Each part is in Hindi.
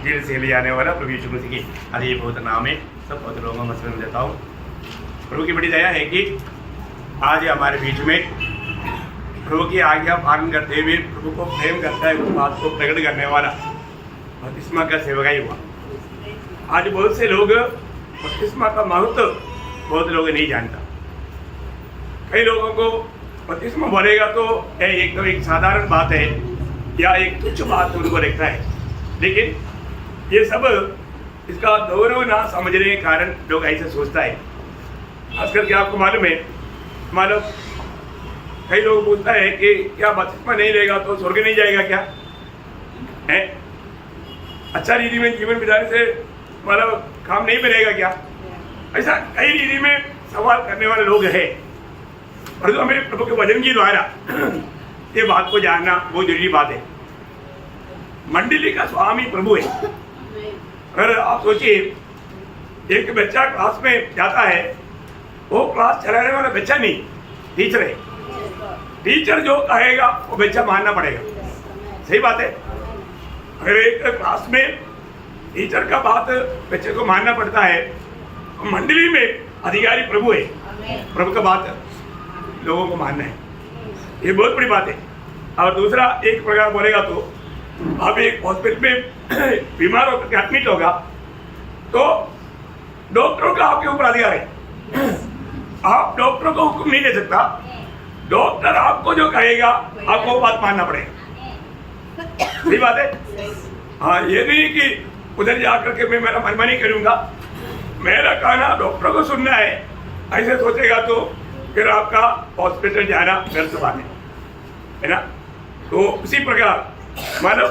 जेल से ले आने वाला प्रभु यीशु मसीह की अरे बहुत नाम है। सब बहुत लोगों को मसलन देता हूँ। प्रभु की बड़ी दया है कि आज हमारे बीच में प्रभु की आज्ञा पालन करते हुए प्रभु को प्रेम करता है, उस बात को प्रकट करने वाला बपतिस्मा का सेवकाई हुआ। आज बहुत से लोग बपतिस्मा का महत्व बहुत लोग नहीं जानता। कई लोगों को बपतिस्मा बोलेगा तो एक साधारण बात है या एक तुच्छ बात उनको लगता है, लेकिन ये सब इसका गौरव ना समझने के कारण लोग ऐसे सोचता है। खास करके आपको मालूम है, कई लोग पूछता है कि क्या बपतिस्मा नहीं लेगा तो स्वर्ग नहीं जाएगा क्या है? अच्छा रीति में जीवन बिताने से काम नहीं मिलेगा क्या? ऐसा कई रीति में सवाल करने वाले लोग हैं। परंतु हमें प्रभु के वचन के द्वारा ये बात को जानना बहुत जरूरी बात है। मंडली का स्वामी प्रभु है। अगर आप सोचिए, एक बच्चा क्लास में जाता है, वो क्लास चलाने वाला बच्चा नहीं, टीचर है। टीचर जो कहेगा वो बच्चा मानना पड़ेगा। सही बात है। अगर एक क्लास में टीचर का बात बच्चे को मानना पड़ता है, मंडली में अधिकारी प्रभु है, प्रभु का बात लोगों को मानना है, ये बहुत बड़ी बात है। और दूसरा एक प्रकार बोलेगा तो आप एक हॉस्पिटल में बीमार होकर एडमिट होगा तो डॉक्टरों का आपके ऊपर अधिकार है। आप डॉक्टरों को हुक्म नहीं दे सकता। डॉक्टर आपको जो कहेगा आपको वो बात मानना पड़ेगा। सही बात है। हाँ, ये नहीं कि उधर जाकर के मैं मेरा मनमानी करूंगा, मेरा कहना डॉक्टर को सुनना है, ऐसे सोचेगा तो फिर आपका हॉस्पिटल जाना व्यर्थ बात है ना। तो उसी प्रकार मानव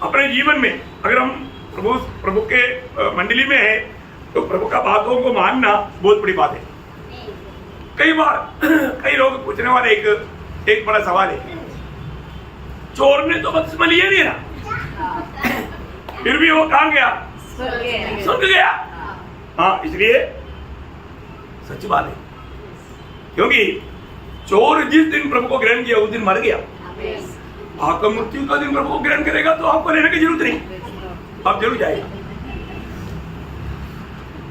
अपने जीवन में अगर हम प्रभु के मंडली में है तो प्रभु का बातों को मानना बहुत बड़ी बात है। कई बार कई लोग पूछने वाले एक बड़ा सवाल है, चोर ने तो बपतिस्मा लिया नहीं ना, फिर भी वो कहाँ गया? स्वर्ग गया। हाँ, इसलिए सच बात है, क्योंकि चोर जिस दिन प्रभु को ग्रहण किया उस दिन मर गया। आपका मृत्यु का दिन प्रभु को ग्रहण करेगा तो आपको लेने की जरूरत नहीं, आप जरूर जाएगा।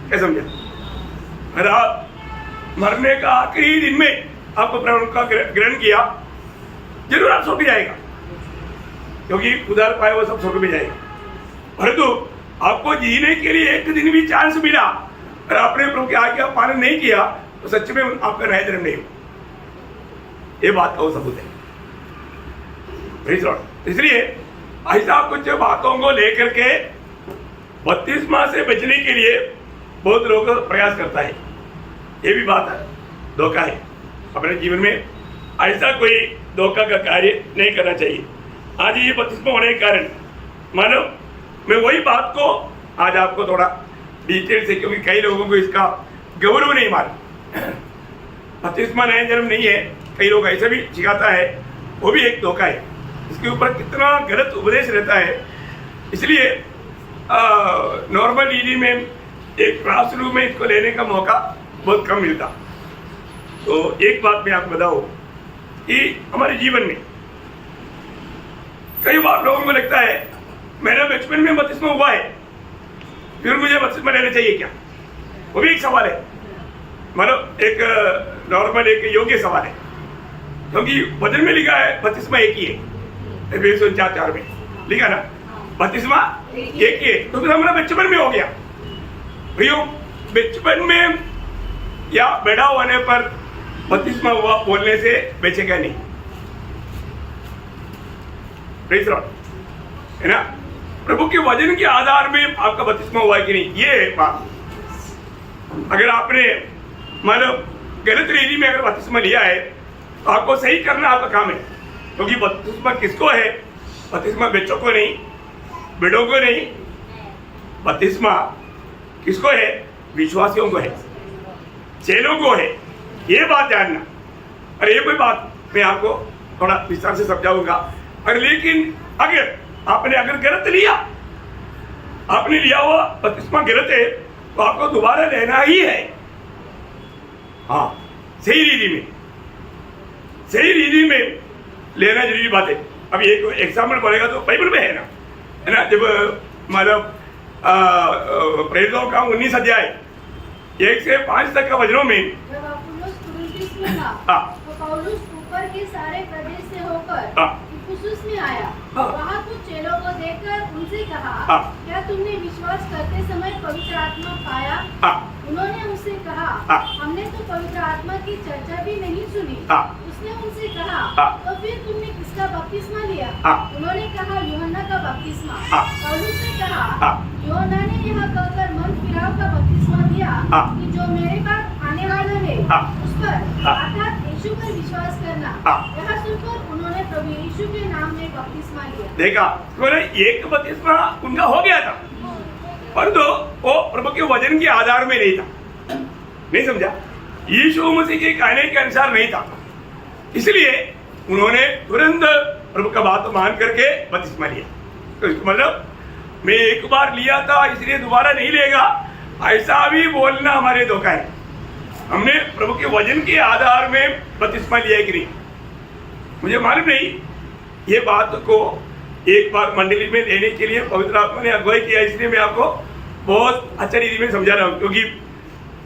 क्या समझे? अगर आप मरने का आखिरी दिन में आपको प्रभु का ग्रहण किया, जरूर आप स्वर्ग जाएगा, क्योंकि उधार पाए वो सब स्वर्ग में जाएगा। परंतु आपको जीने के लिए एक दिन भी चांस मिला और आपने प्रभु की आज्ञा पालन नहीं किया तो सच में आपका नया जन्म नहीं हो। ये बात का वो सबूत है। इसलिए ऐसा कुछ बातों को लेकर के बपतिस्मा से बचने के लिए बहुत लोग प्रयास करता है। ये भी बात है, धोखा है। अपने जीवन में ऐसा कोई धोखा का कार्य नहीं करना चाहिए। आज ये बपतिस्मा होने के कारण मानो मैं वही बात को आज आपको थोड़ा डिटेल से, क्योंकि कई लोगों को इसका गौरव नहीं मालूम। बपतिस्मा नया जन्म नहीं है, कई लोग ऐसा भी सिखाता है, वो भी एक धोखा है। इसके ऊपर कितना गलत उपदेश रहता है। इसलिए नॉर्मल रीडिंग में एक क्लासरूम में इसको लेने का मौका बहुत कम मिलता। तो एक बात मैं आपको बताऊं कि हमारे जीवन में कई बार लोगों को लगता है मेरा बचपन में बपतिस्मा हुआ है, फिर मुझे बपतिस्मा लेना चाहिए क्या? वो भी एक सवाल है, मतलब एक नॉर्मल एक योग्य सवाल है, क्योंकि वचन में लिखा है बपतिस्मा एक ही है। 4 में लिखा ना बपतिस्मा एक ही है। तो फिर हमारा बचपन में हो गया। भैया बचपन में या बड़ा होने पर बपतिस्मा हुआ बोलने से बचेगा नहीं, है ना। प्रभु के वचन के आधार में आपका बपतिस्मा हुआ कि नहीं, ये बात। अगर आपने मतलब गलत रीति में अगर बपतिस्मा लिया है तो आपको सही करना आपका काम है, क्योंकि बपतिस्मा किसको है? बपतिस्मा बच्चों को नहीं, बेटों को नहीं, बपतिस्मा किसको है? विश्वासियों को है, चेलों को है। ये बात जानना। और ये कोई बात मैं आपको थोड़ा विस्तार से समझाऊंगा। और लेकिन अगर आपने गलत लिया, आपने लिया हुआ बपतिस्मा गलत है, तो आपको दोबारा लेना ही है। हाँ, सही रीति में लेना जरूरी बात है। अब एक एग्जाम्पल बोलेगा तो बाइबल में है ना, जब मतलब प्रेरितों का 19 अध्याय 1 से 5 तक का वचनों में जब अपुल्लोस कुरिन्थुस में था, हाँ। तो पौलुस ऊपर के सारे प्रदेश से होकर हाँ। इफिसुस में आया। हाँ। वहाँ कुछ चेलों को देखकर उनसे कहा, हाँ। क्या तुमने विश्वास करते समय पवित्र आत्मा पाया? हाँ। उन्होंने उससे कहा, हाँ। हमने तो पवित्र आत्मा की चर्चा भी नहीं सुनी। हाँ। उसने उनसे कहा, हाँ। तो फिर तुमने किसका बपतिस्मा लिया? हाँ। उन्होंने कहा, यूहन्ना का बपतिस्मा। हाँ। पौलुस ने कहा, हाँ। यूहन्ना ने यह कहकर मन फिराव का बपतिस्मा दिया हाँ। कि जो मेरे बाद आने वाला है हाँ। उस पर हाँ। अर्थात यीशु पर विश्वास करना। हाँ। यह सुनकर उन्होंने प्रभु यीशु के नाम में बपतिस्मा लिया। देखा, तो एक बपतिस्मा उनका हो गया था, परंतु वो प्रभु के वचन के आधार में नहीं था। नहीं समझा? यीशु मसीह के कहने के अनुसार नहीं था, इसलिए उन्होंने तुरंत प्रभु का बात मान करके बपतिस्मा लिया। तो इसका मतलब मैं एक बार लिया था इसलिए दोबारा नहीं लेगा, ऐसा भी बोलना हमारे धोखा है। हमने प्रभु के वचन के आधार में बपतिस्मा लिया है कि नहीं, मुझे मालूम नहीं। ये बात को एक बार मंडली में लेने के लिए पवित्र आत्मा ने अगुवाई किया, इसलिए मैं आपको बहुत अच्छा रीति में समझा रहा हूँ। क्योंकि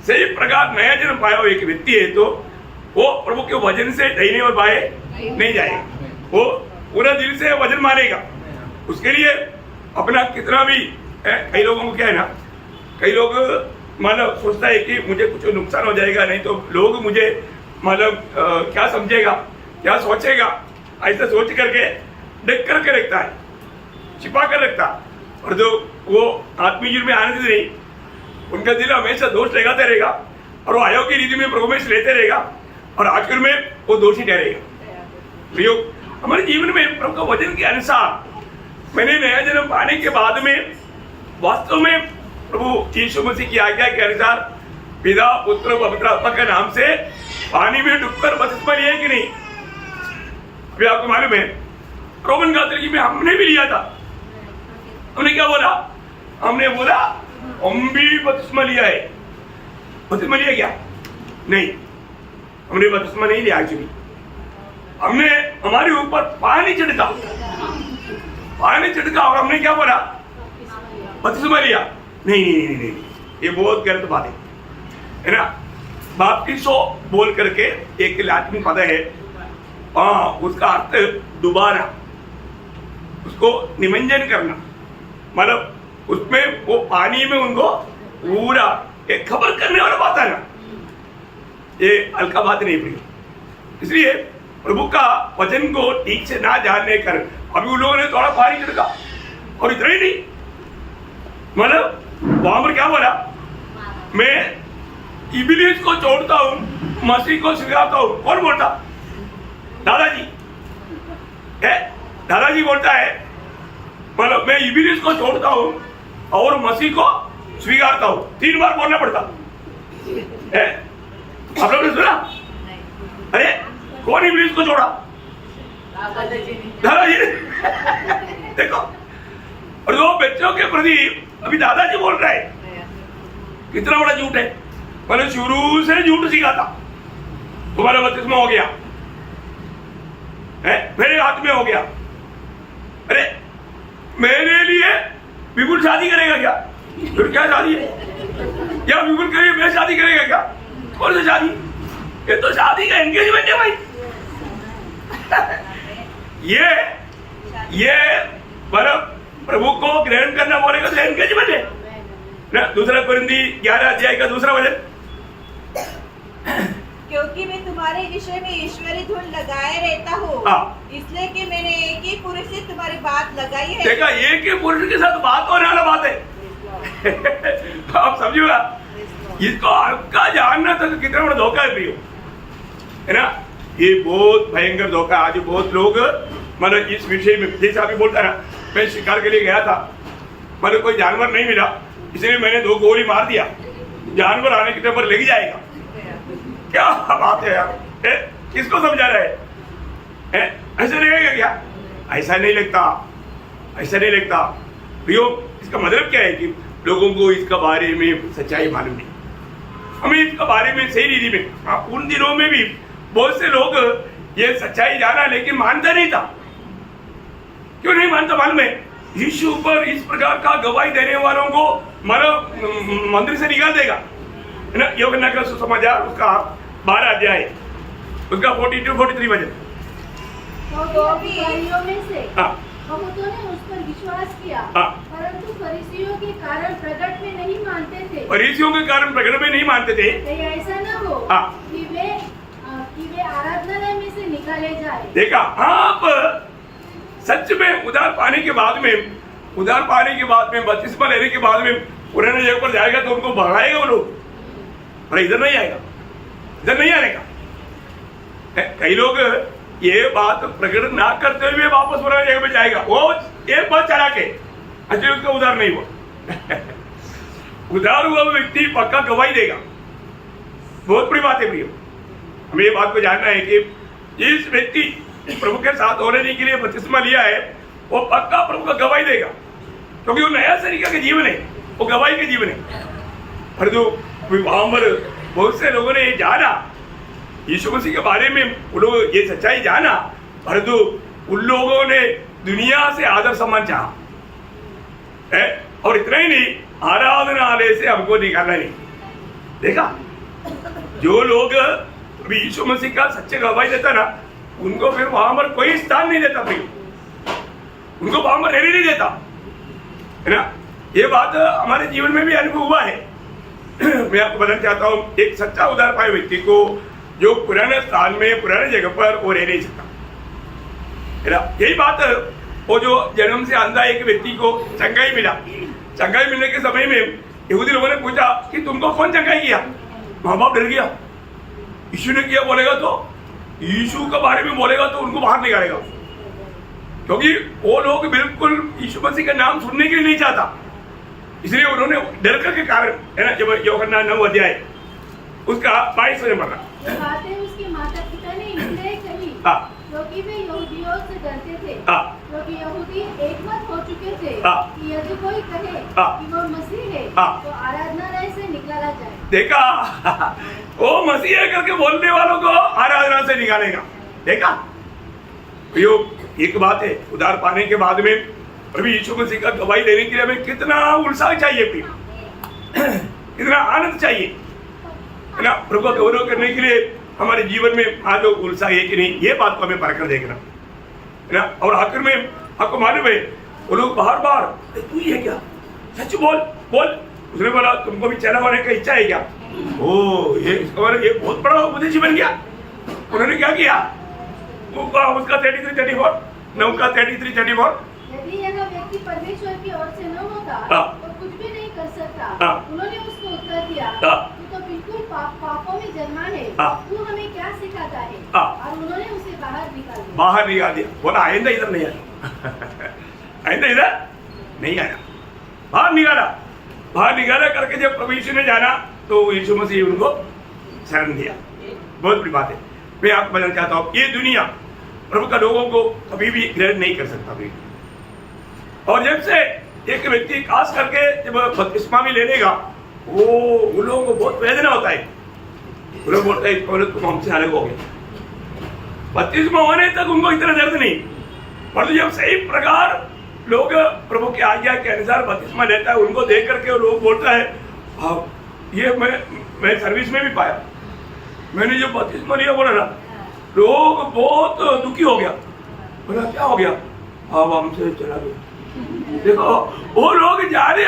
सही प्रकार नया जन्म पाया हुआ एक व्यक्ति है तो वो प्रभु के वचन से दाहिने और बाएं नहीं जाएगा, वो पूरा दिल से वचन मानेगा। उसके लिए अपना कितना भी कई लोगों को क्या है ना, कई लोग मतलब सोचता है कि मुझे कुछ नुकसान हो जाएगा, नहीं तो लोग मुझे मतलब क्या समझेगा, क्या सोचेगा, ऐसा सोच करके देख करके रखता है, छिपा कर रखता है। और जो वो आत्मीय जीवन में आनंद नहीं, उनका दिल हमेशा दोष लगाते रहेगा और वो अयोग्य रीति में प्रवेश लेते रहेगा और आखिर में वो दोषी ठहरेगा। प्रियो, हमारे जीवन में प्रभु का वचन के अनुसार मैंने नया जन्म पाने के बाद में वास्तव में प्रभु यीशु मसीह की आज्ञा के अनुसार पिता पुत्र पवित्र आत्मा के नाम से पानी में डूबकर बपतिस्मा लिया कि नहीं? अभी आपको मालूम है रोमन कैथोलिक में हमने भी लिया था। हमने क्या बोला? हमने बोला हम भी बपतिस्मा लिया है। बपतिस्मा लिया क्या? नहीं, हमने बपतिस्मा नहीं लिया। एक्चुअली हमने हमारे ऊपर पानी छिड़का और हमने क्या बोला? बपतिस्मा लिया। नहीं नहीं नहीं नहीं, ये बहुत गलत बात है ना। बाप्टिसो बोल करके एक लैटिन पद है, उसका अर्थ दोबारा उसको निमंजन करना, मतलब उसमें वो पानी में उनको पूरा एक खबर करने वाला बात है ना, ये हल्का बात नहीं प्रिय। इसलिए प्रभु का वचन को ठीक से ना जानने कर अभी उन लोगों ने थोड़ा पानी छिड़का और इतना ही नहीं, मतलब वहां पर क्या बोला? मैं इब्लीस को छोड़ता हूं, मसीह को स्वीकारता हूं। कौन बोलता? दादाजी है, दादाजी बोलता है, मतलब मैं इब्लीस को छोड़ता हूं और मसीह को स्वीकारता हूं। 3 बार बोलना पड़ता है। आप लोगों ने सुना? अरे कौन इब्लीस को छोड़ा? दादाजी ने। देखो, और वो बच्चों के प्रति अभी दादाजी बोल रहा है, कितना बड़ा झूठ है। मैंने शुरू से झूठ सीखा था। तुम्हारा बपतिस्मा हो गया है, मेरे हाथ में हो गया। अरे मेरे लिए विपुल शादी करेगा क्या? फिर क्या शादी है? या विपुल के लिए मैं शादी करेगा क्या? कौन सी शादी? ये तो शादी का एंगेजमेंट है भाई। ये प्रभु को ग्रहण करना बोलेगा तो एंगेजमेंट है ना। दूसरा कुरिन्थी 11 अध्याय का दूसरा वचन, क्योंकि मैं तुम्हारे विषय में ईश्वरी धुन लगाए रहता हूँ, इसलिए कि मैंने एक ही पुरुष से तुम्हारी बात लगाई है। देखा, एक ही पुरुष के साथ बात होने वाला बात है। आप समझिएगा, इसको आपका जानना तो कितना बड़ा धोखा है प्रियो, है ना। ये बहुत भयंकर धोखा। आज बहुत लोग मतलब इस विषय में, जैसे अभी बोलता ना, मैं शिकार के लिए गया था, मतलब कोई जानवर नहीं मिला, इसलिए मैंने 2 गोली मार दिया, जानवर आने के टाइम पर लग जाएगा। क्या बात है यार, किसको समझा रहा है? ऐसा लगेगा क्या? ऐसा नहीं लगता, ऐसा नहीं लगता प्रियो। इसका मतलब क्या है कि लोगों को इसका बारे में सच्चाई मालूम नहीं, हमें इसका बारे में सही रीति में। उन दिनों में भी बहुत से लोग ये सच्चाई जाना लेकिन मानता नहीं था। क्यों नहीं मानता मालूम है? यीशु पर इस प्रकार का गवाही देने वालों को मंदिर से निकाल देगा, है ना। यूहन्ना का सुसमाचार उसका 12 अध्याय उसका 42-43 वचन। तो अधिकारियों में से हाँ। बहुतों ने उस पर विश्वास किया, हाँ। परंतु फरीसियों के कारण प्रकट में नहीं मानते थे। फरीसियों के कारण प्रकट में नहीं मानते थे। कहीं ऐसा न हो हाँ। कि वे आराधनालय में से निकाले जाए। देखा, आप सच में उधार पाने के बाद में बपतिस्मा लेने के बाद में पुराने जगह पर जाएगा तो उनको भगाएगा वो लोग, पर इधर नहीं आएगा, इधर नहीं आने का। कई लोग ये बात प्रकट ना करते हुए वापस पुराने जगह पे जाएगा, वो एक बात चला के अच्छा उसका उधार नहीं हुआ। उधार हुआ व्यक्ति पक्का गवाही देगा। बहुत बड़ी बात है प्रियो, हमें ये बात को जानना है कि जिस व्यक्ति प्रभु के साथ होने के लिए बपतिस्मा लिया है वो पक्का प्रभु का गवाही देगा, क्योंकि वो नया तरीका के जीवन है, वो गवाही के जीवन है। और जो विवाह पर बहुत से लोगों ने ये जाना यीशु मसीह के बारे में, वो लोग ये सच्चाई जाना, परंतु उन लोगों ने दुनिया से आदर सम्मान चाहा है, और इतना ही नहीं, आराधनालय से हमको निकालना नहीं। देखा, जो लोग अभी यीशु मसीह का सच्चे गवाही देता ना, उनको फिर वहां पर कोई स्थान नहीं देता, फिर उनको वहां पर रहने नहीं देता, है ना। ये बात हमारे जीवन में भी अनुभव हुआ है। मैं आपको बताना चाहता हूँ, एक सच्चा उधार पाए व्यक्ति को जो पुराने स्थान में पुराने जगह पर वो रह नहीं सकता, है ना। यही बात वो जो जन्म से अंधा एक व्यक्ति को चंगाई मिला, चंगाई मिलने के समय में यहूदी लोगों ने पूछा कि तुमको कौन चंगाई किया? माँ बाप डर गया, यीशु ने किया बोलेगा तो, यीशु के बारे में बोलेगा तो उनको बाहर निकालेगा, क्योंकि वो लोग बिल्कुल यीशु मसीह का नाम सुनने के लिए नहीं चाहता, इसलिए उन्होंने डर कर के कारण, है ना। जब यूहन्ना 9 अध्याय उसका 22 वचन पढ़ा, बातें उसके माता पिता ने इसलिए कही क्योंकि वे यहूदियों से डरते थे, क्योंकि यहूदी एकमत हो चुके थे कि यदि कोई कहे कि वो मसीह है तो आराधनालय से निकाला जाए। देखा, वो मसीह है करके बोलने वालों को आराधना से निकालेगा। देखा, एक बात है, उधार पाने के बाद में प्रभु यीशु मसीह का गवाही देने के लिए हमें कितना उत्साह चाहिए, कितना आनंद चाहिए, है ना। प्रभु का गौरव करने के लिए हमारे जीवन में आज उत्साह है कि नहीं, ये बात को हमें परख कर देखना, है ना। और आखिर में आपको मालूम है, वो लोग बार बार तू ही है क्या, सच बोल बोल। उसने बोला तुमको भी चेला होने का इच्छा है क्या? ओ ये बहुत बड़ा उपदेश बन गया। उन्होंने क्या किया, उसका 33-34 9 का 33-34, यदि यह व्यक्ति परमेश्वर की ओर से न होता तो कुछ भी नहीं कर सकता। उन्होंने उसको उत्तर दिया, तू तो बिल्कुल पापों में जन्मा है, तू हमें क्या सिखाता है? और उन्होंने उसे बाहर निकाल दिया। बोला आइंदा इधर नहीं आया, आइंदा इधर नहीं आया, बाहर निकाला करके जब प्रभु यीशु ने जाना तो यीशु मसीह उनको शरण दिया। बहुत बड़ी बात है। मैं आपको बताना चाहता हूँ, ये दुनिया प्रभु का लोगों को कभी भी ग्रहण नहीं कर सकता भी। और जब से एक व्यक्ति खास करके जब बपतिस्मा भी ले लेगा, वो उन लोगों को बहुत वेदना होता है। वो लोग बोलते हैं तुम हमसे अलग हो गए। बपतिस्मा होने तक उनको इतना दर्द नहीं, परंतु जब सही प्रकार लोग प्रभु की आज्ञा के अनुसार बपतिस्मा लेता है, उनको देख करके वो लोग बोलता है, हाँ ये मैं सर्विस में भी पाया, मैंने जो बपतिस्मा लिया बोला ना, लोग बहुत दुखी हो गया। बोला क्या हो गया? अब हमसे चला गया। देखो वो लोग जा रहे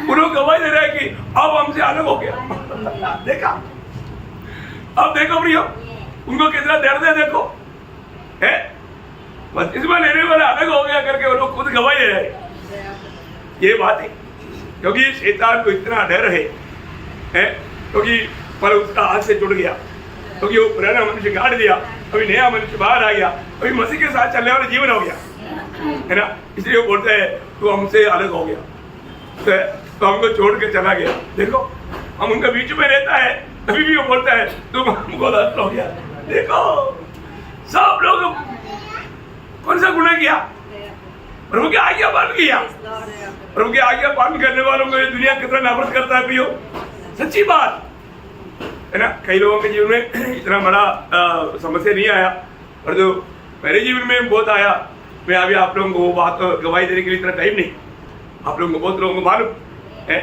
उन्होंने गवाही दे रहे हैं कि अब हमसे अलग हो गया। देखा, अब देखो प्रियो, उनको कितना दर्द है। देखो है, बपतिस्मा लेने वाला अलग हो गया करके वो लोग खुद गवाही दे रहे हैं। ये बात है, क्योंकि शैतान को इतना डर है, क्योंकि पर उसका हाथ से जुड़ गया, क्योंकि वो पुराना मनुष्य गाड़ दिया, अभी नया मनुष्य बाहर आ गया, अभी मसीह के साथ चलने वाला जीवन हो गया, है ना। इसलिए वो बोलते हैं तू हमसे अलग हो गया, तो हमको छोड़ के चला गया। देखो हम उनके बीच में रहता है, अभी भी वो बोलता है तुम हमको अलग हो गया। देखो सब लोग कौन सा गुनाह किया? प्रभु की आज्ञा पालन किया। प्रभु की आज्ञा पालन करने वालों को ये दुनिया कितना नफरत करता है प्रियो, सच्ची बात है ना। कई लोगों के जीवन में इतना बड़ा समस्या नहीं आया, पर जो मेरे जीवन में बहुत आया। मैं अभी आप लोगों को वो बात गवाही देने के लिए इतना टाइम नहीं, आप लोगों को बहुत लोगों को मालूम है।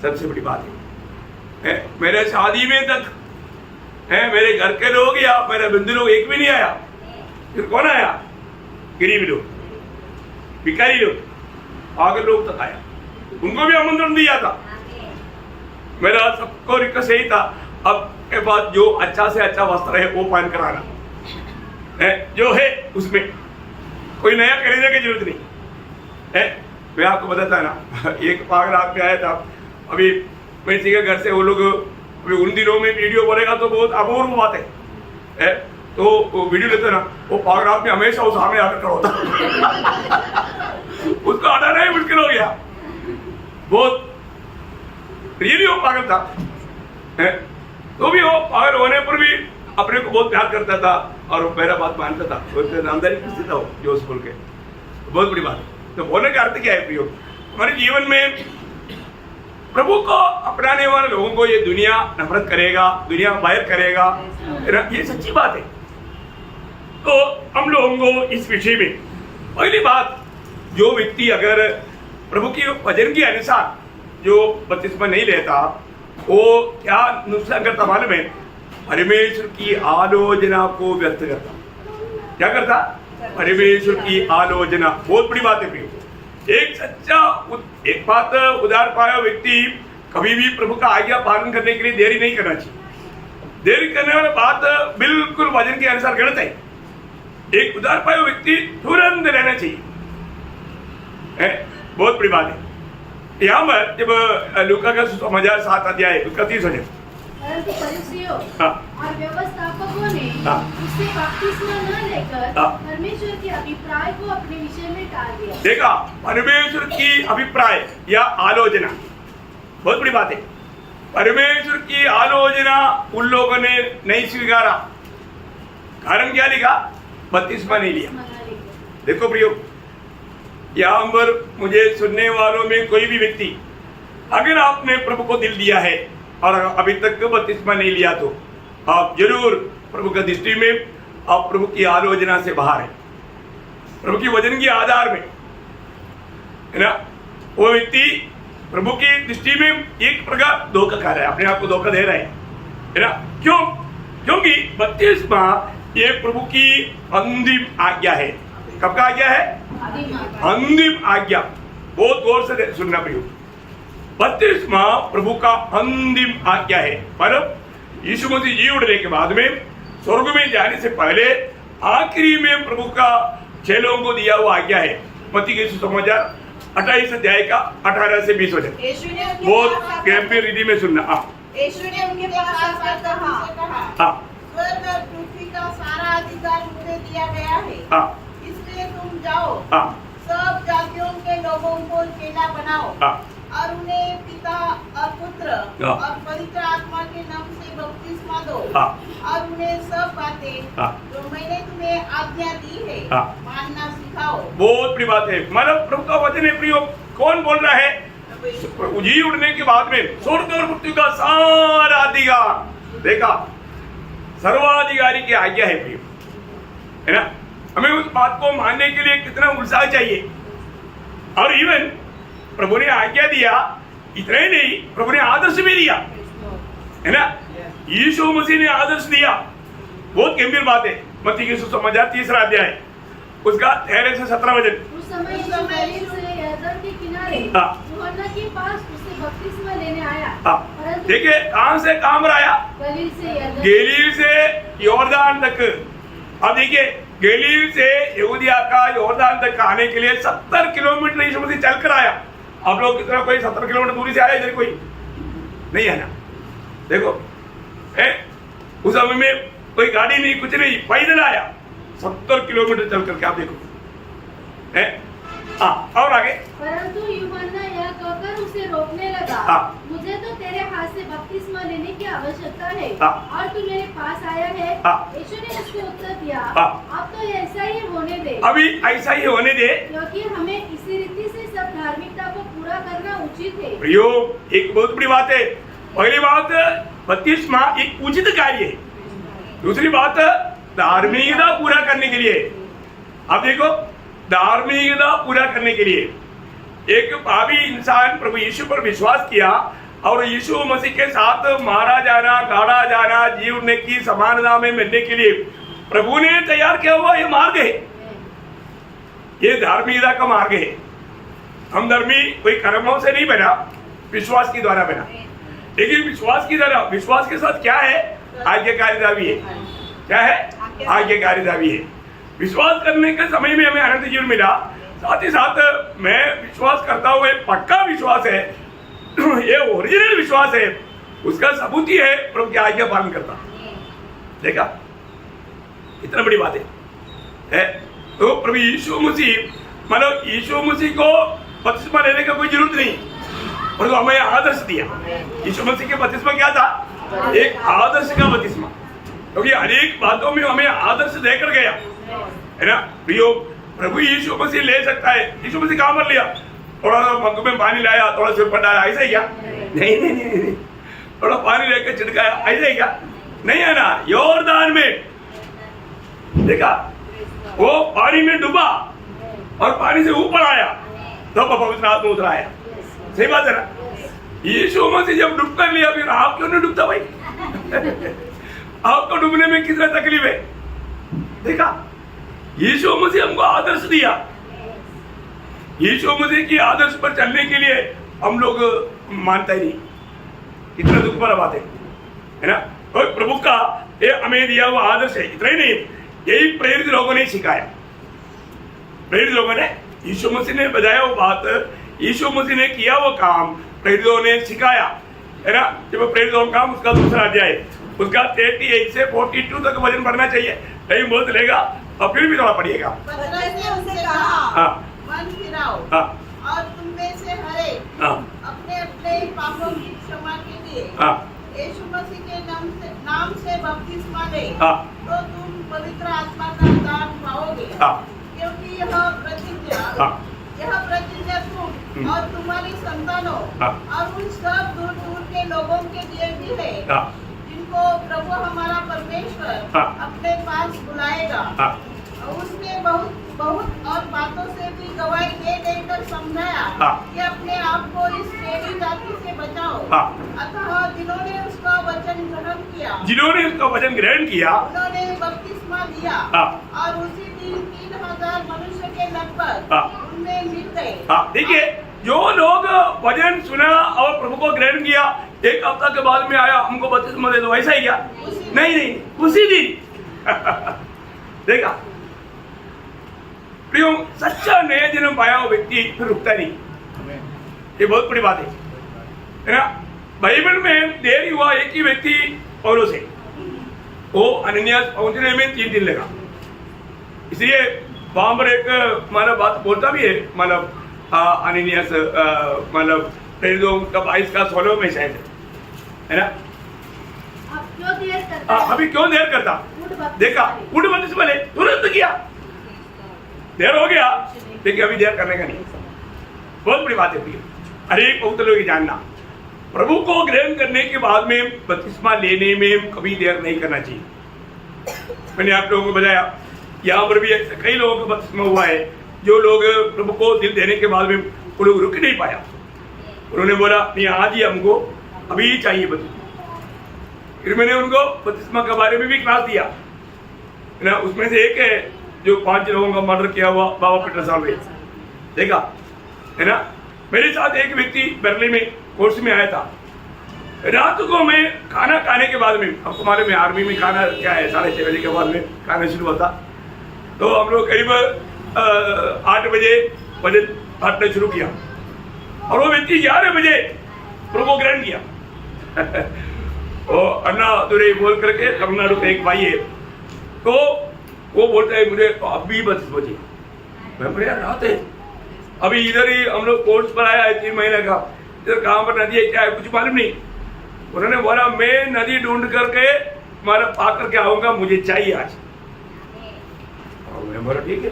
सबसे बड़ी बात है मेरे शादी में तक है मेरे घर के लोग या मेरे बंधु लोग एक भी नहीं आया। फिर कौन आया? गरीब लोग, भिखारी लोग, पागल लोग तक आया, उनको भी आमंत्रण दिया था। मेरा सबको रिक्वेस्ट यही था, अब के बाद जो अच्छा से अच्छा वस्त्र है वो पहन कर आना है, जो है उसमें कोई नया खरीदने की जरूरत नहीं है। मैं आपको बताता है ना, एक पागल आदमी आया था अभी मैं इसी के घर से, वो लोग अभी उन दिनों में वीडियो बोलेगा तो बहुत अपूर्व बात है तो वो वीडियो लेते ना, वो पागल आदमी हमेशा वो सामने आकर खड़ा होता उसको हटाना ही मुश्किल हो गया, बहुत रियली वो पागल था तो भी वो पागल होने पर भी अपने को बहुत प्यार करता था और मेरा बात मानता था, नामदारी किसी था जो स्कूल के, बहुत बड़ी बात। तो बोलने का अर्थ क्या है प्रियो, हमारे जीवन में प्रभु को अपनाने वाले लोगों को ये दुनिया नफरत करेगा, दुनिया बाहर करेगा, ये सच्ची बात है। तो हम लोगों को इस विषय में पहली बात, जो व्यक्ति अगर प्रभु की वचन के अनुसार जो बपतिस्मा नहीं लेता वो क्या नुकसान करता मालूम है? परमेश्वर की आलोचना को व्यर्थ करता। क्या करता? परमेश्वर की आलोचना। बहुत बड़ी बात है प्रियो। एक सच्चा एक बात, उदार पाया व्यक्ति कभी भी प्रभु का आज्ञा पालन करने के लिए देरी नहीं करना चाहिए। देरी करने वाला बात बिल्कुल वचन के अनुसार गलत है। एक उदार पाया व्यक्ति तुरंत रहना चाहिए, बहुत बड़ी बात है। यहाँ पर जब लूका का सुसमाचार 7 अध्याय उसका 30 वचन, परंतु फरीसियों और व्यवस्थापकों ने उससे बपतिस्मा न लेकर परमेश्वर के अभिप्राय को अपने विषय में टाल दिया। देखा, परमेश्वर की अभिप्राय या आलोचना, बहुत बड़ी बात है। परमेश्वर की आलोचना उन लोगों ने नहीं स्वीकारा। कारण क्या लिखा? बपतिस्मा नहीं लिया। देखो प्रियो, यहाँ पर मुझे सुनने वालों में कोई भी व्यक्ति अगर आपने प्रभु को दिल दिया है और अभी तक बपतिस्मा नहीं लिया तो आप जरूर प्रभु की दृष्टि में आप प्रभु की आलोचना से बाहर है, प्रभु की वचन के आधार में, है ना। वो व्यक्ति प्रभु की दृष्टि में एक प्रकार धोखा खा रहा है, अपने आप को धोखा दे रहा है ना। क्यों? क्योंकि बपतिस्मा ये प्रभु की अंतिम आज्ञा है। कब का आज्ञा है? अंतिम आज्ञा। बहुत गौर से सुनना प्रियो, बपतिस्मा प्रभु का अंतिम आज्ञा है। पर यीशु मसीह जी उठने के बाद में स्वर्ग में जाने से पहले आखिरी में प्रभु का चेलों को दिया हुआ आज्ञा है। मत्ती के सुसमाचार 28 अध्याय का 18 से 20 वचन। बहुत गंभीर रीति में सुनना। यीशु ने उनके पास आकर कहा, स्वर्ग और पृथ्वी का सारा अधिकार मुझे दिया गया है, इसलिए तुम जाओ, सब जातियों के लोगों को चेला बनाओ और उन्हें पिता और पुत्र और पवित्र आत्मा के नाम से बपतिस्मा दो और उन्हें सब बातें जो मैंने तुम्हें आज्ञा दी है मानना सिखाओ। बहुत बड़ी बात है। मतलब प्रभु का वचन है प्रियो। कौन बोल रहा है? जी उड़ने के बाद में स्वर्ग और पृथ्वी का सारा अधिकार। देखा, सर्वाधिकारी की आज्ञा है प्रियो, है ना। हमें उस बात को मानने के लिए कितना उत्साह चाहिए। और इवन प्रभु ने आज्ञा दिया, इतना ही नहीं, प्रभु ने आदर्श भी दिया, है ना। यीशु मसीह ने आदर्श दिया। बहुत गंभीर बात है। मत्ती के सुसमाचार 3 अध्याय उसका 13 से 17 वचन। उस समय यीशु गलील से यरदन के किनारे यूहन्ना के पास उससे बपतिस्मा लेने आया। देखिए कहां से कहां पर आया? गलील से यॉर्दान तक। अब देखिए, गलील से यहूदिया का यॉर्दान तक आने के लिए 70 किलोमीटर यीशु मसीह चलकर आया। आप लोग कितना कोई 70 किलोमीटर दूरी से आया इधर? कोई नहीं है ना। देखो उस समय में कोई गाड़ी नहीं, कुछ नहीं, पैदल आया 70 किलोमीटर चल करके। आप देखो और आगे। परंतु यूहन्ना यह कहकर उसे रोकने लगा, मुझे तो तेरे हाथ से बपतिस्मा लेने की आवश्यकता है और तू मेरे पास आया है। यीशु ने उसको उत्तर दिया, अब तो ऐसा ही होने दे। अभी ऐसा ही होने दे, क्योंकि हमें इसी रीति से सब धार्मिकता को पूरा करना उचित है। प्रियो, एक बहुत बड़ी बात है। पहली बात, बपतिस्मा एक उचित कार्य है। दूसरी बात, धार्मिकता पूरा करने के लिए। आप देखो, धार्मिकता पूरा करने के लिए एक पापी इंसान प्रभु यीशु पर विश्वास किया और यीशु मसीह के साथ मारा जाना, गाड़ा जाना, जीवन की समानता में मिलने के लिए प्रभु ने तैयार किया हुआ ये मार्ग है, ये धार्मिकता का मार्ग है। हम धर्मी कोई कर्मों से नहीं बना, विश्वास के द्वारा बना। लेकिन विश्वास के साथ क्या है? आज्ञाकारिता भी है। क्या है? आज्ञाकारिता भी है। विश्वास करने के समय में हमें अनंत जीवन मिला, साथ ही साथ मैं विश्वास करता हूँ, ये पक्का विश्वास है, ये ओरिजिनल विश्वास है, उसका सबूत ही है प्रभु की आज्ञा पालन करता। देखा, इतना बड़ी बात है। तो प्रभु यीशु मसीह, मतलब यीशु मसीह को बपतिस्मा लेने का कोई जरूरत नहीं, और तो हमें आदर्श दिया। यीशु मसीह के बपतिस्मा क्या था? एक आदर्श का बपतिस्मा, क्योंकि अनेक बातों में हमें आदर्श देकर गया है ना। प्रभु यीशु मसीह ले सकता है। यीशु मसीह कहाँ पर लिया? थोड़ा सा मग में पानी लाया, थोड़ा सिर पर डाला, ऐसा ही क्या? नहीं, थोड़ा पानी लेकर छिड़काया, ऐसा ही क्या? नहीं है ना। योरदान में देखा, वो पानी में डूबा और पानी से ऊपर आया तो पवित्र आत्मा उतर आया। सही बात है ना। यीशु मसीह जब डूब कर लिया, फिर आप क्यों नहीं डूबता भाई? आपको डूबने में कितना तकलीफ है? देखा, यीशु मसीह हमको आदर्श दिया। यीशु मसीह की आदर्श पर चलने के लिए हम लोग मानता ही नहीं। कितना दुख भरा बात है ना। और प्रभु का ये हमें दिया हुआ आदर्श है। इतना ही नहीं, यही प्रेरित लोगों ने सिखाया। प्रेरित लोगों ने, यीशु मसीह ने बताया वो बात, यीशु मसीह ने किया वो काम, प्रेरितों ने सिखाया, है ना। जब प्रेरितों का काम, उसका दूसरा अध्याय, उसका 38 से 42 तक वजन बढ़ना चाहिए। टाइम बहुत लेगा और फिर भी थोड़ा पढ़िएगा। मन फिराओ और तुम में से हर एक अपने अपने पापों की क्षमा के लिए यीशु मसीह के नाम से बपतिस्मा ले, तो तुम पवित्र आत्मा का दान पाओगे। क्योंकि यह प्रतिज्ञा तुम और तुम्हारी संतानों और उन सब दूर दूर के लोगों के लिए भी है, जिनको प्रभु हमारा परमेश्वर अपने पास बुलाएगा। उसने बहुत और बातों से भी गवाही दे देकर समझाया कि अपने आप को इस टेढ़ी जाति से बचाओ। अतः जिन्होंने उसका वचन ग्रहण किया, उन्होंने बपतिस्मा लिया और उसी दिन 3000 मनुष्य के लगभग उनमें मिल गए। देखिए, जो लोग वचन सुना और प्रभु को ग्रहण किया, एक हफ्ता के बाद में आया हमको बपतिस्मा दे दो, ऐसा ही क्या? नहीं, उसी दिन। देखा, प्रियो, सच्चा नया जन्म पाया वो व्यक्ति फिर रुकता नहीं। ये बहुत बड़ी बात है ना। बाइबल में देर हुआ एक ही व्यक्ति पौलुस है, वो अनन्यास पहुंचने में 3 दिन लगा। इसलिए वहां पर एक मतलब बात बोलता भी है, मतलब अनन्यास मतलब प्रेरितों का 22 का 16 में शायद है ना। अभी क्यों देर करता? देखा, उठ बपतिस्मा ले, तुरंत किया। देर हो गया, लेकिन अभी देर करने का नहीं। बहुत बड़ी बात है। अरे पवित्र लोग जानना, प्रभु को ग्रहण करने के बाद में बपतिस्मा लेने में कभी देर नहीं करना चाहिए। मैंने आप लोगों को बताया, यहाँ पर भी कई लोगों का बपतिस्मा हुआ है, जो लोग प्रभु को दिल देने के बाद में वो लोग रुक नहीं पाया। उन्होंने बोला नहीं, आज ही हमको अभी चाहिए बपतिस्मा। फिर मैंने उनको बपतिस्मा के बारे में भी क्लास दिया ना। उसमें से एक है जो 5 लोगों का मर्डर किया हुआ बाबा पीटर साहब है, देखा है ना। मेरे साथ एक व्यक्ति बर्लिन में कोर्स में आया था। रात को मैं खाना खाने के बाद में, अब हमारे में आर्मी में खाना क्या है 6:30 बजे के बाद में खाना शुरू होता, तो हम लोग करीब 8 बजे भजन बांटना शुरू किया और वो व्यक्ति 11 बजे प्रभु ग्रहण किया। और अन्ना दुरे बोल करके तमिलनाडु का एक भाई है, तो वो बोलता है मुझे तो अभी बस बजे। मैं बोला यार रात है, अभी इधर ही हम लोग कोर्स पर आया है 3 महीने का, इधर कहाँ पर नदी है क्या है कुछ मालूम नहीं। उन्होंने बोला मैं नदी ढूंढ करके मारा पा करके आऊंगा, मुझे चाहिए आज। और मैं बोला ठीक है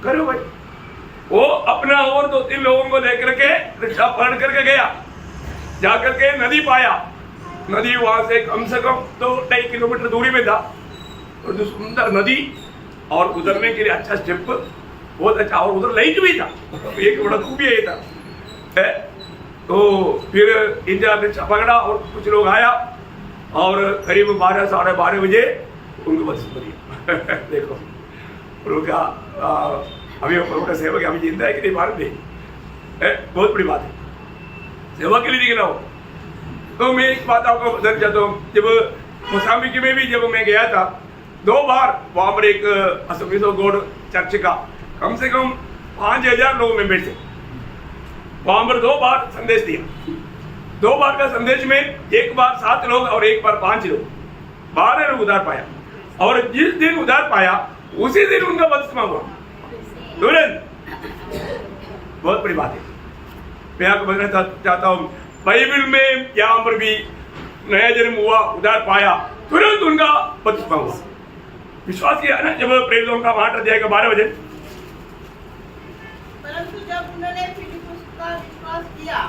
करो भाई। वो अपना और 2-3 लोगों को लेकर के रिक्शा पकड़ करके गया, जाकर के नदी पाया। नदी वहां से कम 2-2.5 किलोमीटर दूरी में था, और जो सुंदर नदी और उतरने के लिए अच्छा स्टेप बहुत अच्छा। और उधर लाइट भी था, एक बड़ा खूबी ये था। तो फिर इंतजार ने पकड़ा और कुछ लोग आया और करीब 12 साढ़े 12 बजे उनको बस मरी। देखो प्रभु का अभी प्रभु का सेवक अभी जिंदा है कि नहीं भारत में, बहुत बड़ी बात है, सेवा के लिए निकला हो। तो मैं एक बात आपको बताना चाहता हूँ, जब मोसाम्बिक में भी जब मैं गया था 2 बार, वहाँ पर एक असम्बलीज ऑफ गॉड चर्च का कम से कम 5000 लोग मेंबर थे, वहाँ पर 2 बार संदेश दिया। 2 बार का संदेश में एक बार 7 लोग और एक बार 5 लोग, 12 लोग उधार पाया। और जिस दिन उधार पाया उसी दिन उनका बपतिस्मा हुआ तुरंत। बहुत बड़ी बात है। मैं आपको बताना चाहता हूँ, बाइबल में यहाँ पर भी नया जन्म हुआ, उधार पाया, तुरंत उनका बपतिस्मा हुआ। विश्वास किया ना जब प्रेरितों का 8 अध्याय का 12 बजे। परंतु जब उन्होंने फिलिप्पुस का विश्वास किया,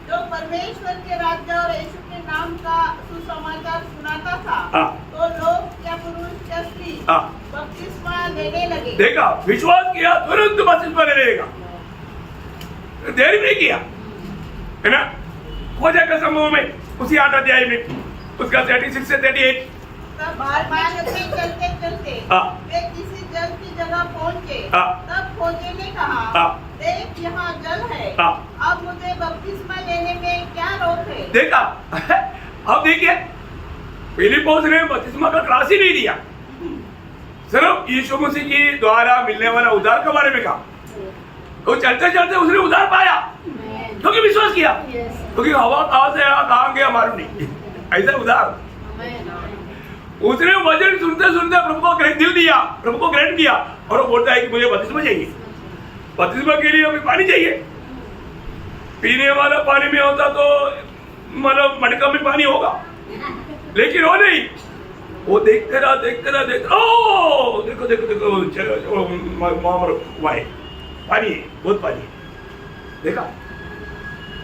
जो परमेश्वर के राज्य और यीशु के नाम का सुसमाचार सुनाता था, तो लोग या पुरुष या स्त्री बपतिस्मा लेने लगे। देखा, विश्वास किया तुरंत बपतिस्मा ले लेगा, देर नहीं किया, है ना। खोजा का समूह में उसी 8 अध्याय में उसका 36 से 38 तब मार्ग में चलते चलते वे किसी जल की जगह पहुंचे। तब खोजे ने कहा, देख यहाँ जल है, अब मुझे बपतिस्मा लेने में क्या रोक है। देखा, अब देखिए फिलिप्पुस ने बपतिस्मा का क्लास ही नहीं दिया, सिर्फ यीशु मसीह की द्वारा मिलने वाला उद्धार के बारे में कहा। तो चलते चलते उसने उद्धार पाया क्योंकि विश्वास किया, क्योंकि हवा कहाँ से आया कहाँ गया मालूम नहीं, ऐसा उद्धार। उसने वचन सुनते सुनते प्रभु को दिल दिया, प्रभु को ग्रहण किया और वो बोलता है कि मुझे बपतिस्मा चाहिए। बपतिस्मा के लिए हमें पानी चाहिए, पीने वाला पानी में होता तो मतलब मटका में पानी होगा, लेकिन वो नहीं, वो देखते रहा ओ देखो देखो देखो चलो पानी है, बहुत पानी है। देखा,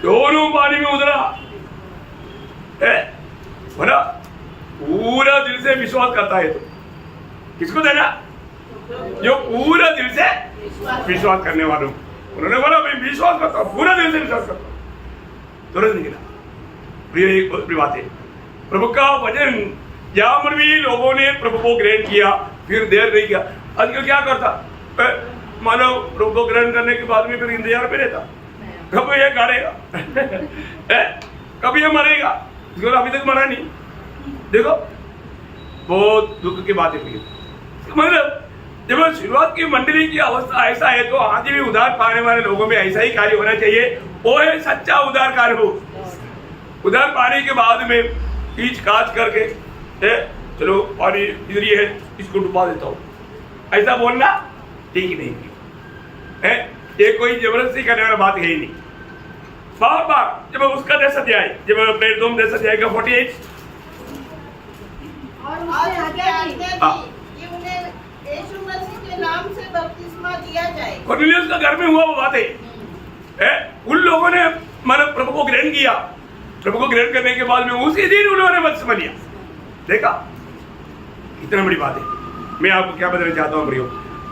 दोनों पानी में उतरा बोला पूरा दिल से विश्वास करता है। तो किसको देना? जो पूरा दिल से विश्वास करने वालों। उन्होंने बोला मैं विश्वास करता हूँ, पूरा दिल से विश्वास करता हूँ, तुरंत निकला। प्रिय एक बहुत बड़ी बात है, प्रभु का वचन जहां पर भी लोगों ने प्रभु को ग्रहण किया, फिर देर नहीं किया। आजकल क्या करता, मानो प्रभु को ग्रहण करने के बाद में फिर इंतजार पे रहता, कब ये गाड़ेगा कब ये मरेगा, इसको अभी तक मरा नहीं। देखो बहुत दुख की बात है। मतलब जब शुरुआत की मंडली की अवस्था ऐसा है, तो आज भी उधार पाने वाले लोगों में ऐसा ही कार्य होना चाहिए। वो है सच्चा उधार कार्य। हो उधार पाने के बाद में खींच काच करके चलो पानी इधर ही है, इसको डुबा देता हूँ, ऐसा बोलना ठीक नहीं है। ये कोई जबरदस्ती करने वाला बात है ही नहीं। बार बार जब उसका 10 अध्याय, जब प्रेरितों 10 अध्याय का 48 और उसने आज्ञा दी कि उन्हें यीशु मसीह के नाम से बपतिस्मा दिया जाए। कोर्नेलियस का घर में हुआ वो बात है। उन लोगों ने मतलब प्रभु को ग्रहण किया, प्रभु को ग्रहण करने के बाद में उसी दिन उन्होंने बपतिस्मा लिया। देखा, इतना बड़ी बात है। मैं आपको क्या बताना चाहता हूँ प्रियो,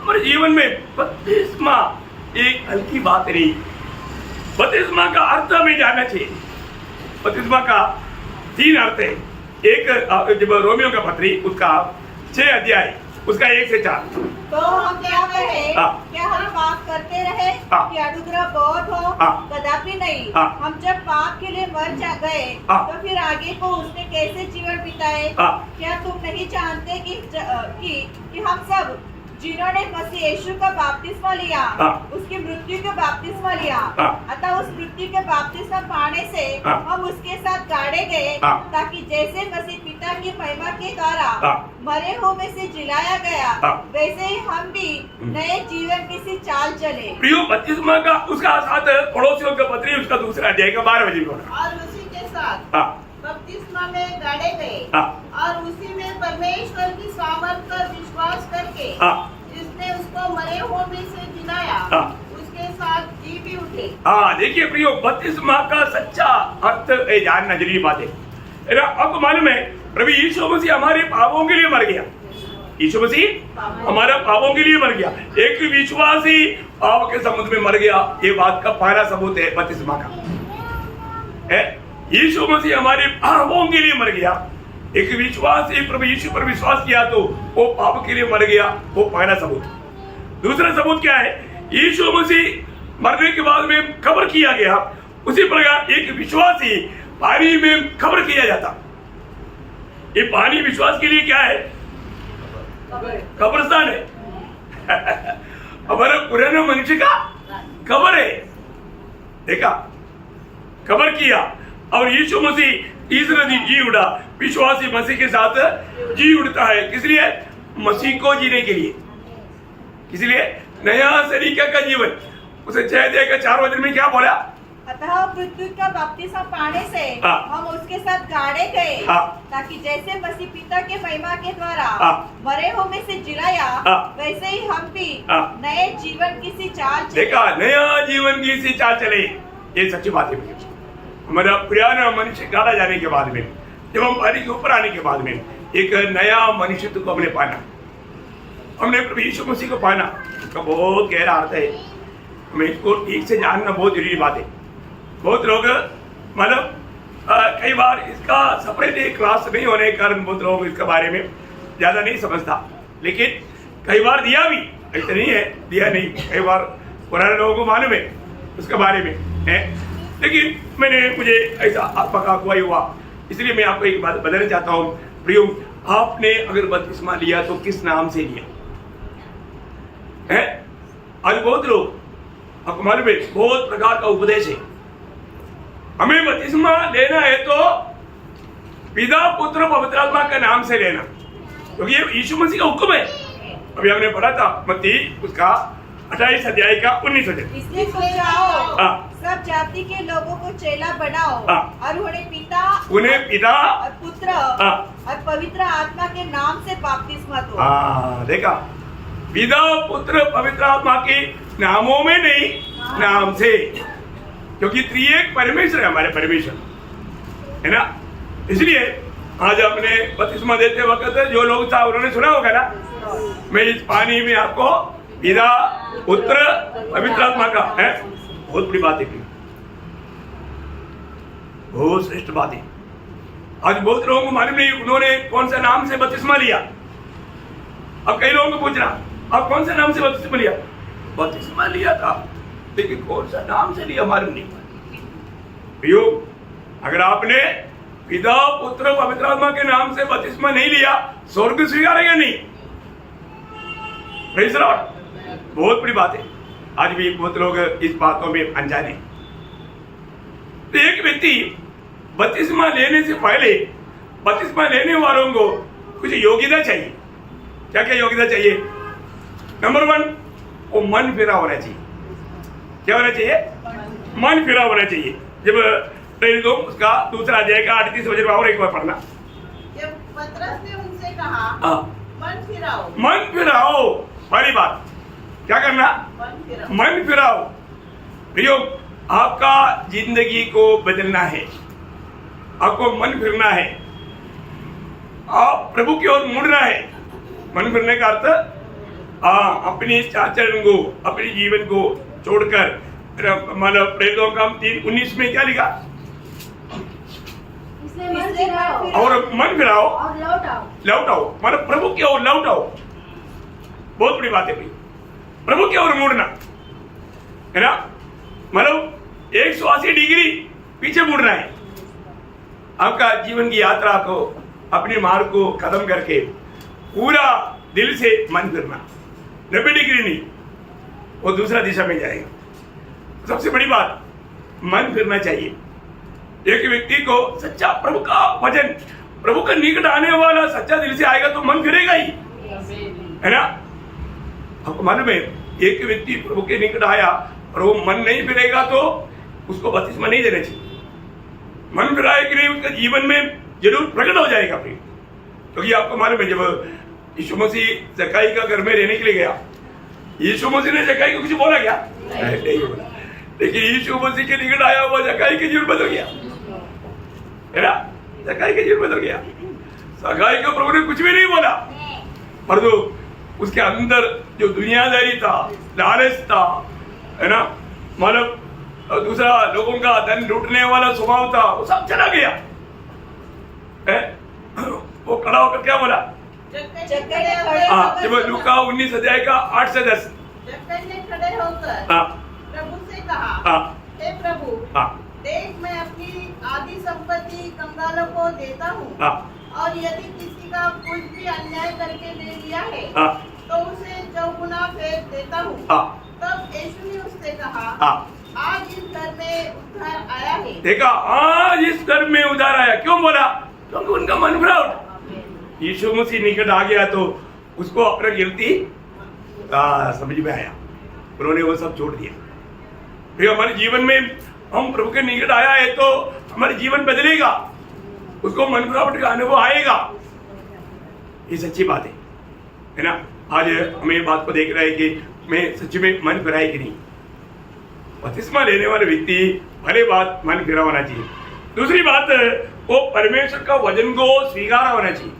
हमारे जीवन में बपतिस्मा एक हल्की बात नहीं। बपतिस्मा का अर्थ हमें जानना चाहिए। बपतिस्मा का 3 अर्थ है। एक जब रोमियो का पत्री उसका 6 अध्याय उसका 1 से 4। तो हम क्या कहें? क्या हम पाप करते रहे कि अनुग्रह बहुत हो? कदापि नहीं। हम जब पाप के लिए मर गए तो फिर आगे को उसने कैसे जीवन बिताए? क्या तुम नहीं जानते कि हम सब जिन्होंने मसीह यीशु का बपतिस्मा लिया उसकी मृत्यु का बपतिस्मा लिया, अतः उस मृत्यु के बपतिस्मा पाने से हम उसके साथ गाड़े गए, ताकि जैसे मसीह पिता की महिमा के द्वारा मरे हुए में से जिलाया गया, वैसे ही हम भी नए जीवन की सी चाल चले। प्रियो, बपतिस्मा का उसका साथ पड़ोसियों का पत्री उसका 2 अध्याय का 12 बजे और उसी के साथ बपतिस्मा में गाड़े गए और उसी में परमेश्वर की सामर्थ पर विश्वास करके जिसने उसको मरे हुए में से जिलाया उसके साथ जी भी उठे। देखिए प्रियो, बपतिस्मा का सच्चा अर्थ जानना जरूरी बात है। अब मालूम है प्रभु यीशु मसीह हमारे पापों के लिए मर गया। यीशु मसीह हमारे पापों के लिए मर गया। एक विश्वासी पाप के समुद्र में मर गया, ये बात का पहला सबूत है बपतिस्मा का। यीशु मसीह हमारे पापों के लिए मर गया। एक विश्वासी प्रभु यीशु पर विश्वास किया तो वो पाप के लिए मर गया, वो पहला सबूत। दूसरा सबूत क्या है? यीशु मसीह मरने के बाद में कब्र किया गया, उसी प्रकार एक विश्वासी पानी में कब्र किया जाता। ये पानी विश्वास के लिए क्या है? कब्रिस्तान है। हमारा पुराना मनुष्य का कब्र है। देखा, कब्र किया और यीशु मसीह तीसरे दिन जी उड़ा। विश्वासी मसीह के साथ जी उड़ता है, किस लिए? मसीह को जीने के लिए। इसलिए नया तरीके का जीवन। उसे 6 के 4 वचन में क्या बोला? अतः पृथ्वी का बपतिस्मा पाने से हम उसके साथ गाड़े गए, ताकि जैसे मसीह पिता के महिमा के द्वारा मरे हुए में से जिलाया, वैसे ही हम भी नए जीवन की सी चाल चले। देखा, नया जीवन की सी चाल चले। ये सच्ची बात है। हमारा पुराना मनुष्य गाड़ा जाने के बाद में, जब हम पानी के ऊपर आने के बाद में, एक नया मनुष्य को हमने पाना, हमने प्रभु यीशु मसीह को पाना। इसका बहुत गहरा अर्थ है। हमें इसको ठीक से जानना बहुत जरूरी बात है। बहुत लोग मतलब कई बार इसका सेपरेट क्लास नहीं होने के कारण बहुत लोग इसके बारे में ज्यादा नहीं समझता, लेकिन कई बार दिया भी, ऐसा नहीं है दिया नहीं, कई बार पुराने लोगों को मालूम है उसके बारे में है। लेकिन मुझे ऐसा आत्मा का अगुवाई हुआ, इसलिए मैं आपको एक बात बताना चाहता हूँ। प्रियो, आपने अगर बपतिस्मा लिया तो किस नाम से लिया है? आज बहुत लोग, आपको मालूम है, बहुत प्रकार का उपदेश है। हमें बपतिस्मा लेना है तो पिता पुत्र पवित्र आत्मा के नाम से लेना, क्योंकि ये यीशु मसीह का हुक्म है। अभी हमने पढ़ा था मत्ती उसका 28 अध्याय का 19 वचन। इसलिए तुम जाओ, सब जाति के लोगों को चेला बनाओ और उन्हें पिता और पुत्र और पवित्र आत्मा के नाम से बपतिस्मा दो। देखा, पिता पुत्र पवित्र आत्मा के नामों में नहीं, नाम से, क्योंकि त्रिएक परमेश्वर है हमारे परमेश्वर, है ना। इसलिए आज अपने बपतिस्मा देते वक्त जो लोग था उन्होंने सुना होगा ना, मैं इस पानी में आपको पिता पुत्र पवित्र आत्मा का है। बहुत बड़ी बात है, बहुत श्रेष्ठ बात है। आज बहुत लोगों को मालूम नहीं उन्होंने कौन सा नाम से बपतिस्मा लिया। अब कई लोगों को पूछना, आप कौन सा नाम से बपतिस्मा लिया? बपतिस्मा लिया था, लेकिन कौन सा नाम से लिया मालूम नहीं। प्रियो, अगर आपने पिता पुत्र पवित्र आत्मा के नाम से बपतिस्मा नहीं लिया, स्वर्ग स्वीकारेगा नहीं। Praise the Lord. बहुत बड़ी बात है। आज भी बहुत लोग इस बातों में अनजाने। तो एक व्यक्ति बपतिस्मा लेने से पहले, बपतिस्मा लेने वालों को कुछ योग्यता चाहिए। क्या क्या योग्यता चाहिए? नंबर 1, वो मन फिरा होना चाहिए। क्या होना चाहिए? मन फिरा होना चाहिए। जब तो उसका दूसरा अध्याय का 38 वचन और एक बार पढ़ना। जब पतरस ने उनसे कहा, मन फिराओ। मन फिराओ, पहली बात क्या करना? मन फिराओ। प्रियो, आपका जिंदगी को बदलना है, आपको मन फिरना है, आप प्रभु की ओर मुड़ना है। मन फिरने का अर्थ अपनी आचरण को, अपने जीवन को छोड़कर, मतलब प्रेरितों का 3:19 में क्या लिखा? और मन फिराओ और लौट आओ, मतलब प्रभु की ओर लौट आओ। बहुत बड़ी बात है भाई, प्रभु की ओर मुड़ना, है ना। मतलब 180 डिग्री पीछे मुड़ना है। आपका जीवन की यात्रा को, अपने मार्ग को खत्म करके पूरा दिल से मन फिरना, 90 डिग्री नहीं, वो दूसरा दिशा में जाएगा। सबसे बड़ी बात, मन फिरना चाहिए। एक व्यक्ति को सच्चा प्रभु का वचन, प्रभु का निकट आने वाला सच्चा दिल से आएगा तो मन फिरेगा ही, है ना। आपको मालूम है, एक व्यक्ति प्रभु के निकट आया और वो मन नहीं फिरेगा तो उसको बपतिस्मा नहीं देना चाहिए। मन फिराए कि नहीं, उसका जीवन में जरूर प्रकट हो जाएगा फिर। क्योंकि आपको मालूम है, जब यीशु मसीह जक्कई का घर में रहने के लिए गया, यीशु मसीह ने जक्कई को कुछ बोला क्या? नहीं बोला। लेकिन यीशु मसीह के निकट आया हुआ जक्कई के जीवन बदल गया, है ना। जक्कई के जीवन बदल गया। जक्कई को प्रभु ने कुछ भी नहीं बोला, और जो उसके अंदर जो दुनियादारी था, लालच था, है ना, मतलब दूसरा लोगों का धन लूटने वाला स्वभाव था, वो सब चला गया है। वो खड़ा होकर क्या बोला? हाँ, जब लूका 19 अध्याय का 8 से 10 ने खड़े होकर प्रभु से कहा, हे प्रभु, देख मैं अपनी आधी संपत्ति कंगालों को देता हूँ, और यदि किसी का कुछ भी अन्याय करके ले लिया है तो उसे 4 गुना फेर देता हूँ। तब यीशु ने उससे कहा, आज इस घर में उद्धार आया है। देखा, आज इस घर में उद्धार आया। क्यों बोला? क्योंकि उनका मन भरा उठा। यीशु मसीह निकट आ गया तो उसको अपना गिनती समझ में आया, उन्होंने वो सब छोड़ दिया। फिर हमारे जीवन में हम प्रभु के निकट आया है तो हमारे जीवन बदलेगा, उसको मन भरावट का अनुभव आएगा। ये सच्ची बात है ना। आज हमें बात को देख रहा है कि मैं सच में मन भरा है कि नहीं। बपतिस्मा लेने वाले व्यक्ति भले बात मन भरा होना चाहिए। दूसरी बात, वो परमेश्वर का वचन को स्वीकार होना चाहिए,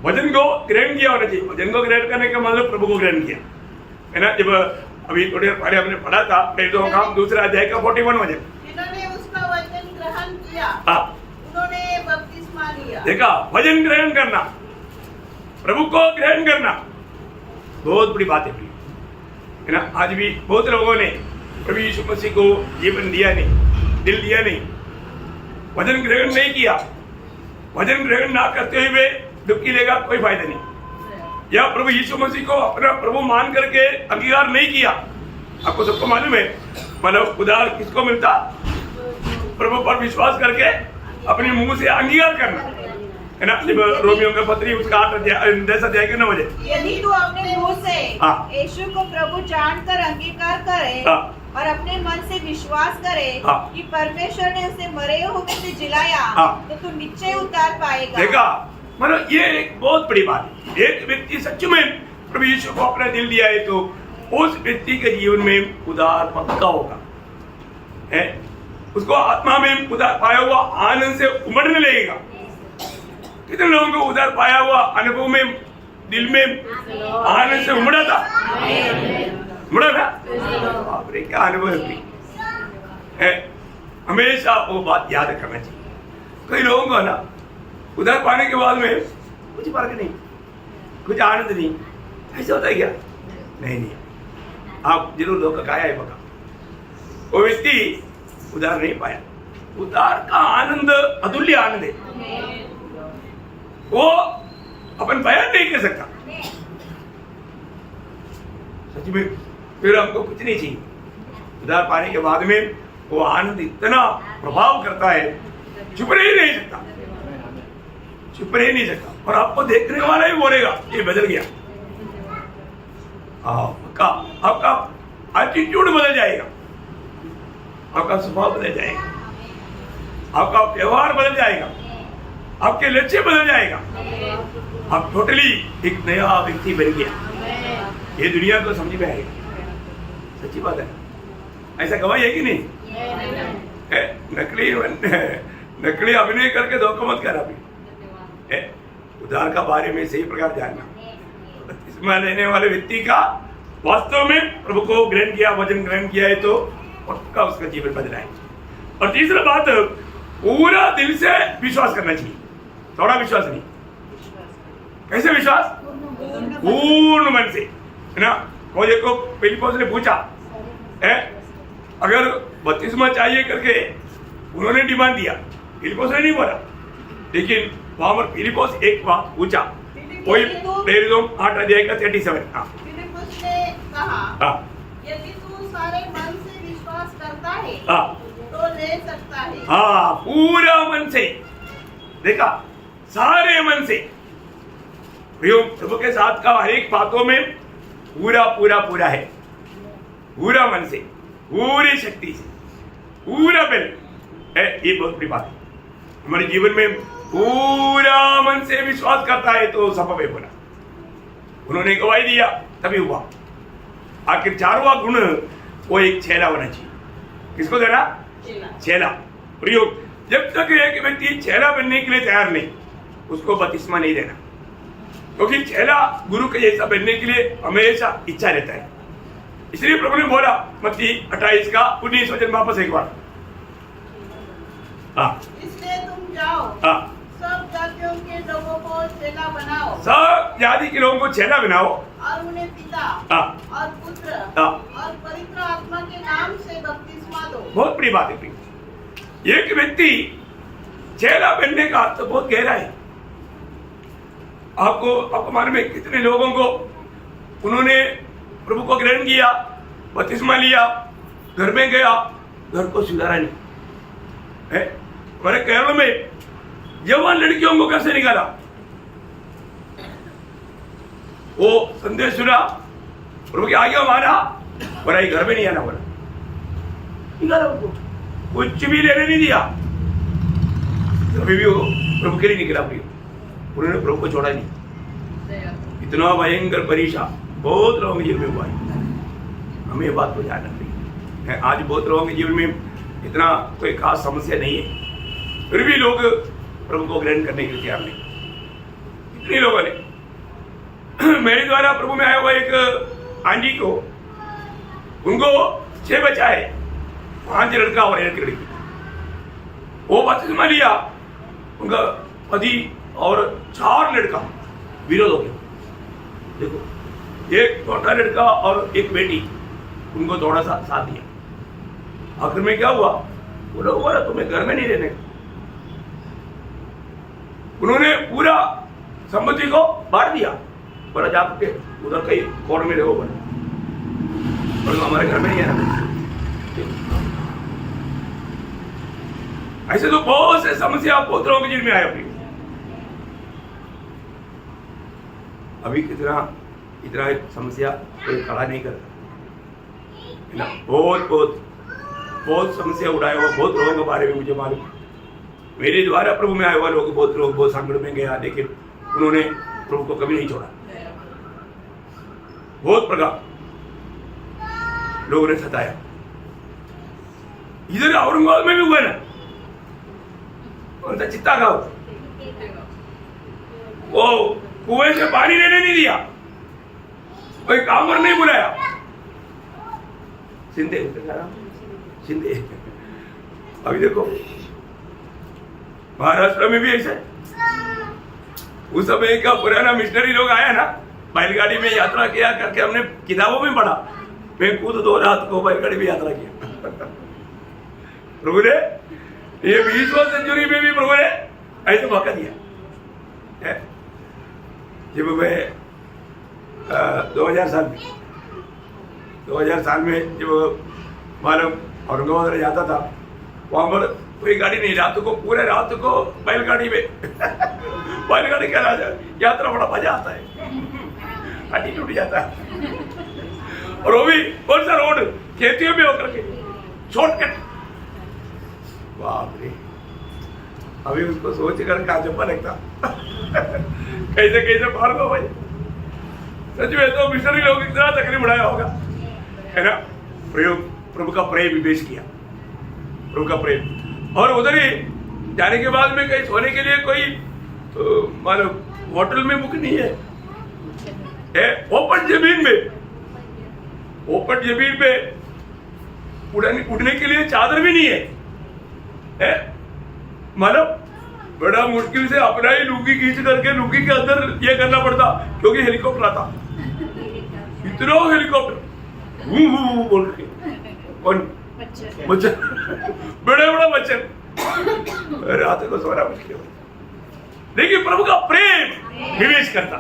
वचन को ग्रहण किया होना चाहिए। वचन को ग्रहण करने का मतलब प्रभु को ग्रहण किया, है ना। जब अभी थोड़ी देर पहले हमने पढ़ा था दूसरा अध्याय का 41 वचन, जिन्होंने उसका वचन ग्रहण किया उन्होंने बपतिस्मा लिया। देखा, वचन ग्रहण करना, प्रभु को ग्रहण करना बहुत बड़ी बात है ना। आज भी बहुत लोगों ने प्रभु यीशु मसीह को जीवन दिया नहीं, दिल दिया नहीं, वचन ग्रहण नहीं किया। वचन ग्रहण ना करते हुए डुबकी लेगा कोई फायदा नहीं। या प्रभु यीशु मसीह को अपना प्रभु मान करके अंगीकार नहीं किया। आपको सबको मालूम है, मतलब उद्धार किसको मिलता? प्रभु पर विश्वास करके अपने मुंह से अंगीकार करना, है ना। जब रोमियो का पत्री उसका 10 अध्याय के 9 वजह, यदि तू अपने मुंह से यीशु को प्रभु जानकर अंगीकार करे और अपने मन से विश्वास करे कि परमेश्वर ने उसे मरे हुए से जिलाया, तो तू निश्चय उद्धार पाएगा। देखा, मतलब ये एक बहुत बड़ी बात है। एक व्यक्ति सच में प्रभु यीशु को अपना दिल दिया है तो उस व्यक्ति के जीवन में उद्धार पक्का होगा, है। उसको आत्मा में उद्धार पाया हुआ आनंद से उमड़ने लगेगा। कितने लोगों को उद्धार पाया हुआ अनुभव में दिल में आनंद से उमड़ा था? उमड़ा था? बाप रे, क्या अनुभव है। हमेशा वो बात याद रखना चाहिए। कई लोगों को ना उद्धार पाने के बाद में कुछ फर्क नहीं, कुछ आनंद नहीं, ऐसा होता है क्या? नहीं, आप जरूर लोग का काया है बका। वो व्यक्ति उद्धार नहीं पाया। उद्धार का आनंद अतुल्य आनंद है, वो अपन बयान नहीं कर सकता। सच में फिर हमको कुछ नहीं चाहिए। उद्धार पाने के बाद में वो आनंद इतना प्रभाव करता है, चुप रह नहीं सकता, चुप रह नहीं सकता। और आपको देखने वाला ही बोलेगा ये बदल गया। आपका एटीट्यूड बदल जाएगा, आपका स्वभाव बदल जाएगा, आपका व्यवहार बदल जाएगा, आपके लक्ष्य बदल जाएगा। आप टोटली एक नया व्यक्ति बन गया। ये दुनिया को समझ में आएगा। सच्ची बात है, ऐसा गवाही है कि नहीं? नकली अभिनय करके धोखा मत कर। अभी उद्धार का बारे में सही प्रकार जानना, बपतिस्मा लेने वाले व्यक्ति का वास्तव में प्रभु को ग्रहण किया, वचन ग्रहण किया है तो पक्का उसका जीवन बदला है। और तीसरा बात, पूरा दिल से विश्वास करना चाहिए, थोड़ा विश्वास नहीं। कैसे विश्वास? पूर्ण मन से, है ना। खोजे को फिलिप्पुस ने पूछा है, अगर बपतिस्मा चाहिए करके उन्होंने डिमांड दिया, फिलिप्पुस ने नहीं बोला। लेकिन वहां पर फिलिप्पुस एक बात पूछा, कोई 8 अध्याय का 37। फिलिप्पुस ने कहा, यदि तू सारे मन से विश्वास करता है तो ले सकता है। हाँ, पूरा मन से। देखा, सारे मन से। प्रभु के साथ का हर एक बातों में पूरा पूरा पूरा है, पूरा मन से, पूरी शक्ति से, पूरा बल है। ये बहुत बड़ी बात है। हमारे जीवन में पूरा मन से विश्वास करता है तो संभव है बोला। उन्होंने गवाही दिया तभी हुआ। आखिर 4वां गुण वो एक छेला होना चाहिए। किसको देना? छेला। प्रयोग। जब तक एक व्यक्ति छेला बनने के लिए तैयार नहीं, उसको बपतिस्मा नहीं देना। क्योंकि चेला गुरु के जैसा बनने के लिए हमेशा इच्छा रहता है। इसलिए प्रभु ने बोला मत्ती 28 का 19 वचन वापस एक बार। इसलिए तुम जाओ सब जातियों के लोगों को चेला बनाओ, सब जाति के लोगों को चेला बनाओ और उन्हें पिता और पुत्र और पवित्र आत्मा के नाम से बपतिस्मा दो। बहुत बड़ी बात है। एक व्यक्ति चेला बनने का अर्थ बहुत गहरा है। आपको मालूम है कितने लोगों को उन्होंने प्रभु को ग्रहण किया, बपतिस्मा लिया, घर में गया, घर को सुधारा नहीं है। हमारे केरल में जवान लड़कियों को कैसे निकाला, वो संदेश सुना, प्रभु की आज्ञा माना, बोला घर में नहीं आना, बोला निकाला उनको, कुछ भी लेने नहीं दिया। अभी भी वो प्रभु के लिए निकला, उन्होंने प्रभु को छोड़ा नहीं। इतना भयंकर परीक्षा बहुत लोगों के जीवन में हुआ है। हमें ये बात को ध्यान रखनी है। आज बहुत लोगों के जीवन में इतना कोई खास समस्या नहीं है, फिर भी लोग प्रभु को ग्रहण करने के लिए तैयार नहीं। इतने लोगों ने मेरे द्वारा प्रभु में आया हुआ एक आंटी को, उनको 6 बच्चा है, 5 लड़का और 1 लड़की। वो बपतिस्मा लिया, उनका पति और 4 लड़का विरोध हो गया। देखो, एक छोटा लड़का और एक बेटी, उनको थोड़ा सा साथ दिया। आखिर में क्या हुआ, बोला तुम्हें घर में नहीं रहने। उन्होंने पूरा संपत्ति को बांट दिया, बोला जाके उधर कहीं कोर्ट में रहो, बोला हमारे घर में नहीं रहना। ऐसे तो बहुत से समस्या बहुत लोगों के जीवन में आए। अभी इतना समस्या कोई खड़ा नहीं करता ना। बहुत समस्या उठाया हुआ बहुत लोगों के बारे में मुझे मालूम। मेरे द्वारा प्रभु में आए हुआ लोग बहुत संकट में गया, लेकिन उन्होंने प्रभु को कभी नहीं छोड़ा। बहुत प्रकार लोगों ने सताया। इधर औरंगाबाद में भी हुआ ना, कौन सा चित्ता गांव, वो कुएं से पानी लेने नहीं दिया, कोई कामर नहीं बुलाया। शिंदे अभी देखो महाराष्ट्र में भी ऐसा है। उस समय का पुराना मिशनरी लोग आया ना, बैलगाड़ी में यात्रा किया करके हमने किताबों में पढ़ा। मैं खुद 2 रात को बैलगाड़ी में यात्रा किया। प्रभु ने ये 20वीं सेंचुरी में भी प्रभु ने ऐसे मौका दिया। जब मैं 2000 साल में जब मालूम औरंगाबाद जाता था, वहां पर कोई गाड़ी नहीं, रात को पूरे रात को बैलगाड़ी में बैलगाड़ी का यात्रा बड़ा मजा आता है, हड्डी टूट जाता है। और वो भी कौन सा रोड, खेतियों में होकर के शॉर्टकट। बाप रे, अभी उसको सोच कर काजप्पा लगता कैसे कैसे पार हो भाई। सच में तो मिशनरी लोग इतना तकलीफ उड़ाया होगा, है ना। प्रभु का प्रेम विवेश किया, प्रभु का प्रेम। और उधर ही जाने के बाद में कहीं सोने के लिए कोई तो मानो होटल में बुक नहीं है, ओपन जमीन में उड़ने के लिए चादर भी नहीं है। मतलब बड़ा मुश्किल से अपना ही लुंगी खींच करके लुंगी के अंदर ये करना पड़ता, क्योंकि हेलीकॉप्टर आता, इतना हेलीकॉप्टर बोल के कौन मच्छर, बड़ा मच्छर, रात को सोना मुश्किल। देखिए प्रभु का प्रेम निवेश करता,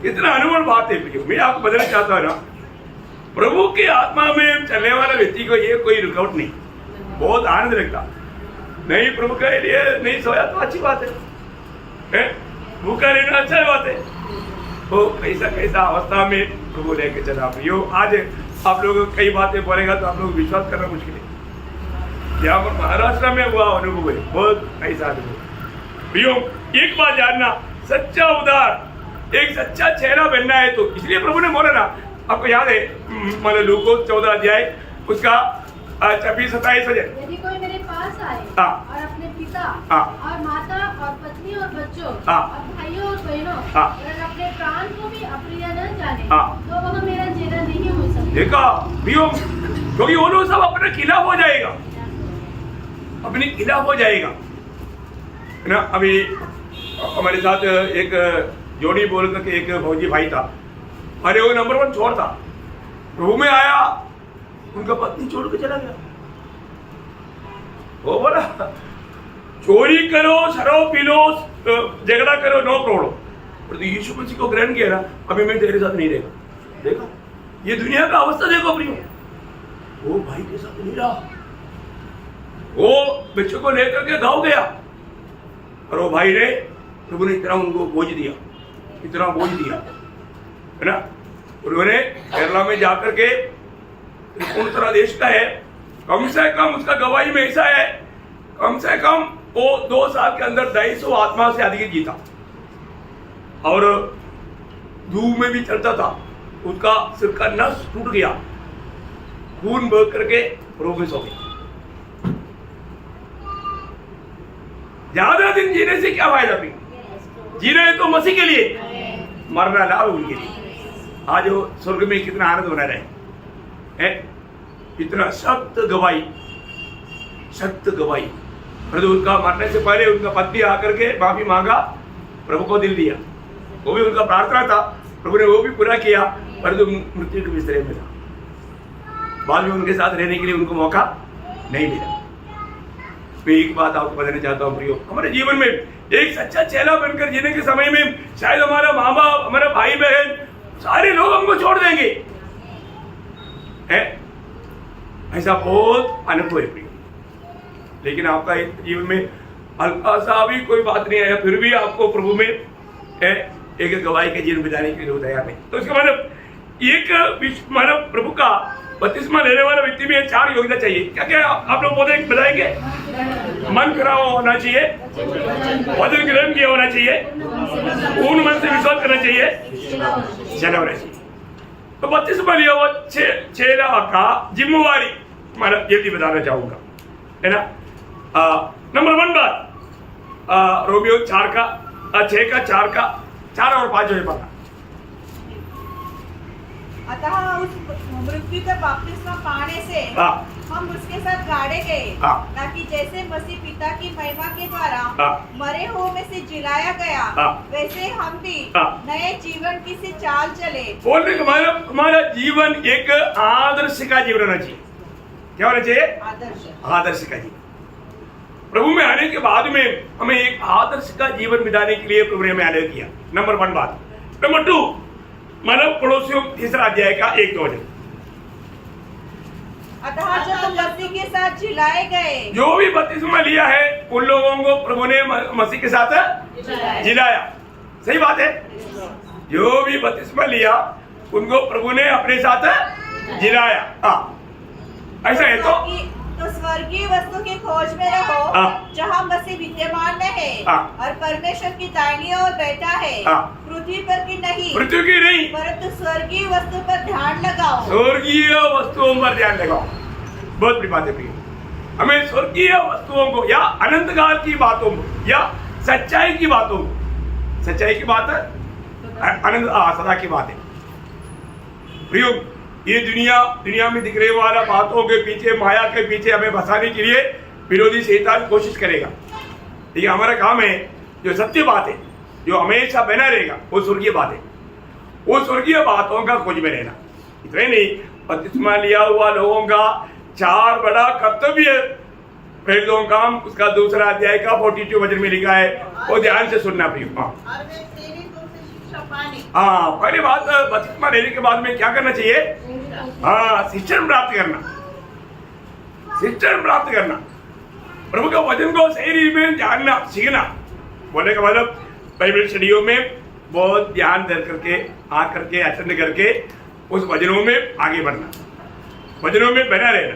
इतना अनुभव बात है। मैं आपको बताना चाहता हूँ ना, प्रभु के आत्मा में चलने वाला व्यक्ति को ये कोई रुकावट नहीं, बहुत आनंद लगता। नहीं प्रभु के लिए नहीं सोया तो अच्छी बात है, भूखा रहना अच्छा बात है। तो कैसा अवस्था में प्रभु लेके चला। यो आज आप लोग कई बातें बोलेगा तो आप लोग विश्वास करना मुश्किल है। यहाँ पर महाराष्ट्र में हुआ अनुभव है, बहुत ऐसा अनुभव। यो एक बात जानना, सच्चा उदार एक सच्चा चेहरा बनना है तो इसलिए प्रभु ने बोला ना, आपको याद है मतलब लूका 14 अध्याय उसका 26-27 यदि कोई मेरे पास भाई हाँ। और अपने पिता हाँ। और माता और पत्नी और बच्चों हाँ। और भाइयों और बहनों हाँ। और अपने प्राण को भी अप्रिय न जाने हाँ। तो वह मेरा चेला नहीं हो सकता। देखा प्रियो, क्योंकि वो लोग सब अपने खिलाफ हो जाएगा, अपने खिलाफ हो जाएगा है ना। अभी हमारे साथ एक जोड़ी बोल करके एक फौजी भाई था, अरे वो नंबर 1 चोर था, प्रभु में आया, उनका पत्नी छोड़ के चला गया। वो बोला चोरी करो, शराब पी लो, झगड़ा करो, नो प्रॉब्लम, पर तो यीशु मसीह को ग्रहण किया ना, अभी मैं तेरे साथ नहीं रहेगा। देखा ये दुनिया का अवस्था देखो प्रियो, वो भाई के साथ नहीं रहा, वो बच्चों को लेकर के गाँव गया, और वो भाई ने प्रभु ने इतना उनको बोझ दिया, इतना बोझ दिया है ना। उन्होंने केरला में जाकर के, कौन सा देश का है, कम से कम उसका गवाही में ऐसा है, कम से कम वो 2 साल के अंदर 250 आत्मा से अधिक जीता, और धूप में भी चलता था, उसका सिर का नस टूट गया, खून बह करके रोग हो गया। ज्यादा दिन जीने से क्या फायदा भी, जीना है तो मसीह के लिए, मरना लाभ उनके लिए। आज वो स्वर्ग में कितना आनंद होना रहे, इतना सख्त गवाही, सख्त गवाही। परंतु उनका मरने से पहले उनका पत्नी आकर के माफी मांगा, प्रभु को दिल दिया, वो भी उनका प्रार्थना था, प्रभु ने वो भी पूरा किया, परंतु मृत्यु के बिस्तरे में था। बाद में उनके साथ रहने के लिए उनको मौका नहीं मिला। मैं एक बात आपको बताना चाहता हूँ प्रियो, हमारे जीवन में एक सच्चा चेला बनकर जीने के समय में शायद हमारा माँ बाप, हमारा भाई बहन, सारे लोग हमको छोड़ देंगे, है ऐसा बहुत अनुभव है प्रियो। लेकिन आपका जीवन में हल्का सा भी कोई बात नहीं आया, फिर भी आपको प्रभु में एक गवाही के जीवन बिताने के लिए तैयार नहीं, तो इसका मतलब एक मानव प्रभु का बपतिस्मा लेने वाला व्यक्ति में 4 योग्यता चाहिए। क्या क्या आप लोग बताएंगे? मन खरा होना चाहिए, वचन ग्रहण किया होना चाहिए, पूर्ण मन से विश्वास करना चाहिए, चला होना चाहिए। तो बपतिस्मा लिया हुआ चेला का जिम्मेवारी मैं जल्दी बताना चाहूंगा, है ना। नंबर 1 बात, रोमियो 6 का 4 और 5 जो है पढ़ा। अतः उस मृत्यु का बपतिस्मा पाने से हम उसके साथ गाड़े गए, ताकि जैसे मसीह पिता की महिमा के द्वारा मरे हुए में से जिलाया गया, वैसे हम भी नए जीवन की से चाल चले। बोलने का मतलब हमारा जीवन एक आदर्श का जीवन होना चाहिए। क्या होना चाहिए? आदर्श का जीवन। प्रभु में आने के बाद में हमें एक आदर्श का जीवन बिताने के लिए प्रभु ने हमें आदेश किया। नंबर 1 बात। नंबर 2 मानव पड़ोसियों 3 अध्याय का 1-2 वचन। अतः जब मसीह के साथ जिलाए गए, जो भी बपतिस्मा लिया है उन लोगों को प्रभु ने मसीह के साथ जिलाया। सही बात है, जो भी बपतिस्मा लिया उनको प्रभु ने अपने साथ जिलाया। ऐसा है तो स्वर्गीय वस्तु की खोज में रहो, जहाँ मसीह विद्यमान है और परमेश्वर की दाहिनी ओर बैठा है, पृथ्वी पर की नहीं, पृथ्वी की नहीं, परंतु स्वर्गीय वस्तु पर ध्यान लगाओ। स्वर्गीय वस्तुओं पर ध्यान लगाओ। बहुत बड़ी बात है प्रिय, हमें स्वर्गीय वस्तुओं को या अनंत काल की बातों को या सच्चाई की बातों को, सच्चाई की बात है, अनंत सदा की बात है प्रियो। ये दुनिया में दिख रहे वाला बातों के पीछे, माया के पीछे हमें फंसाने के लिए विरोधी शैतान कोशिश करेगा। लेकिन हमारा काम है जो सत्य बात है, जो हमेशा बना रहेगा, वो स्वर्गीय बात है, वो स्वर्गीय बातों का खोज में रहना। इतना नहीं, बपतिस्मा लिया हुआ लोगों का 4 बड़ा कर्तव्य है। प्रेरितों का काम उसका 2 अध्याय का 42 वचन में लिखा है, वो ध्यान से सुनना प्रिय। हाँ, पहली बात बपतिस्मा लेने के बाद में क्या करना चाहिए? शिक्षण प्राप्त करना, शिक्षण प्राप्त करना, प्रभु के वचन को सही रीति में जानना, सीखना। बोलने का मतलब बाइबल स्टडियों में बहुत ध्यान दे करके आकर के अटेंड करके उस वचनों में आगे बढ़ना, वचनों में बना रहना।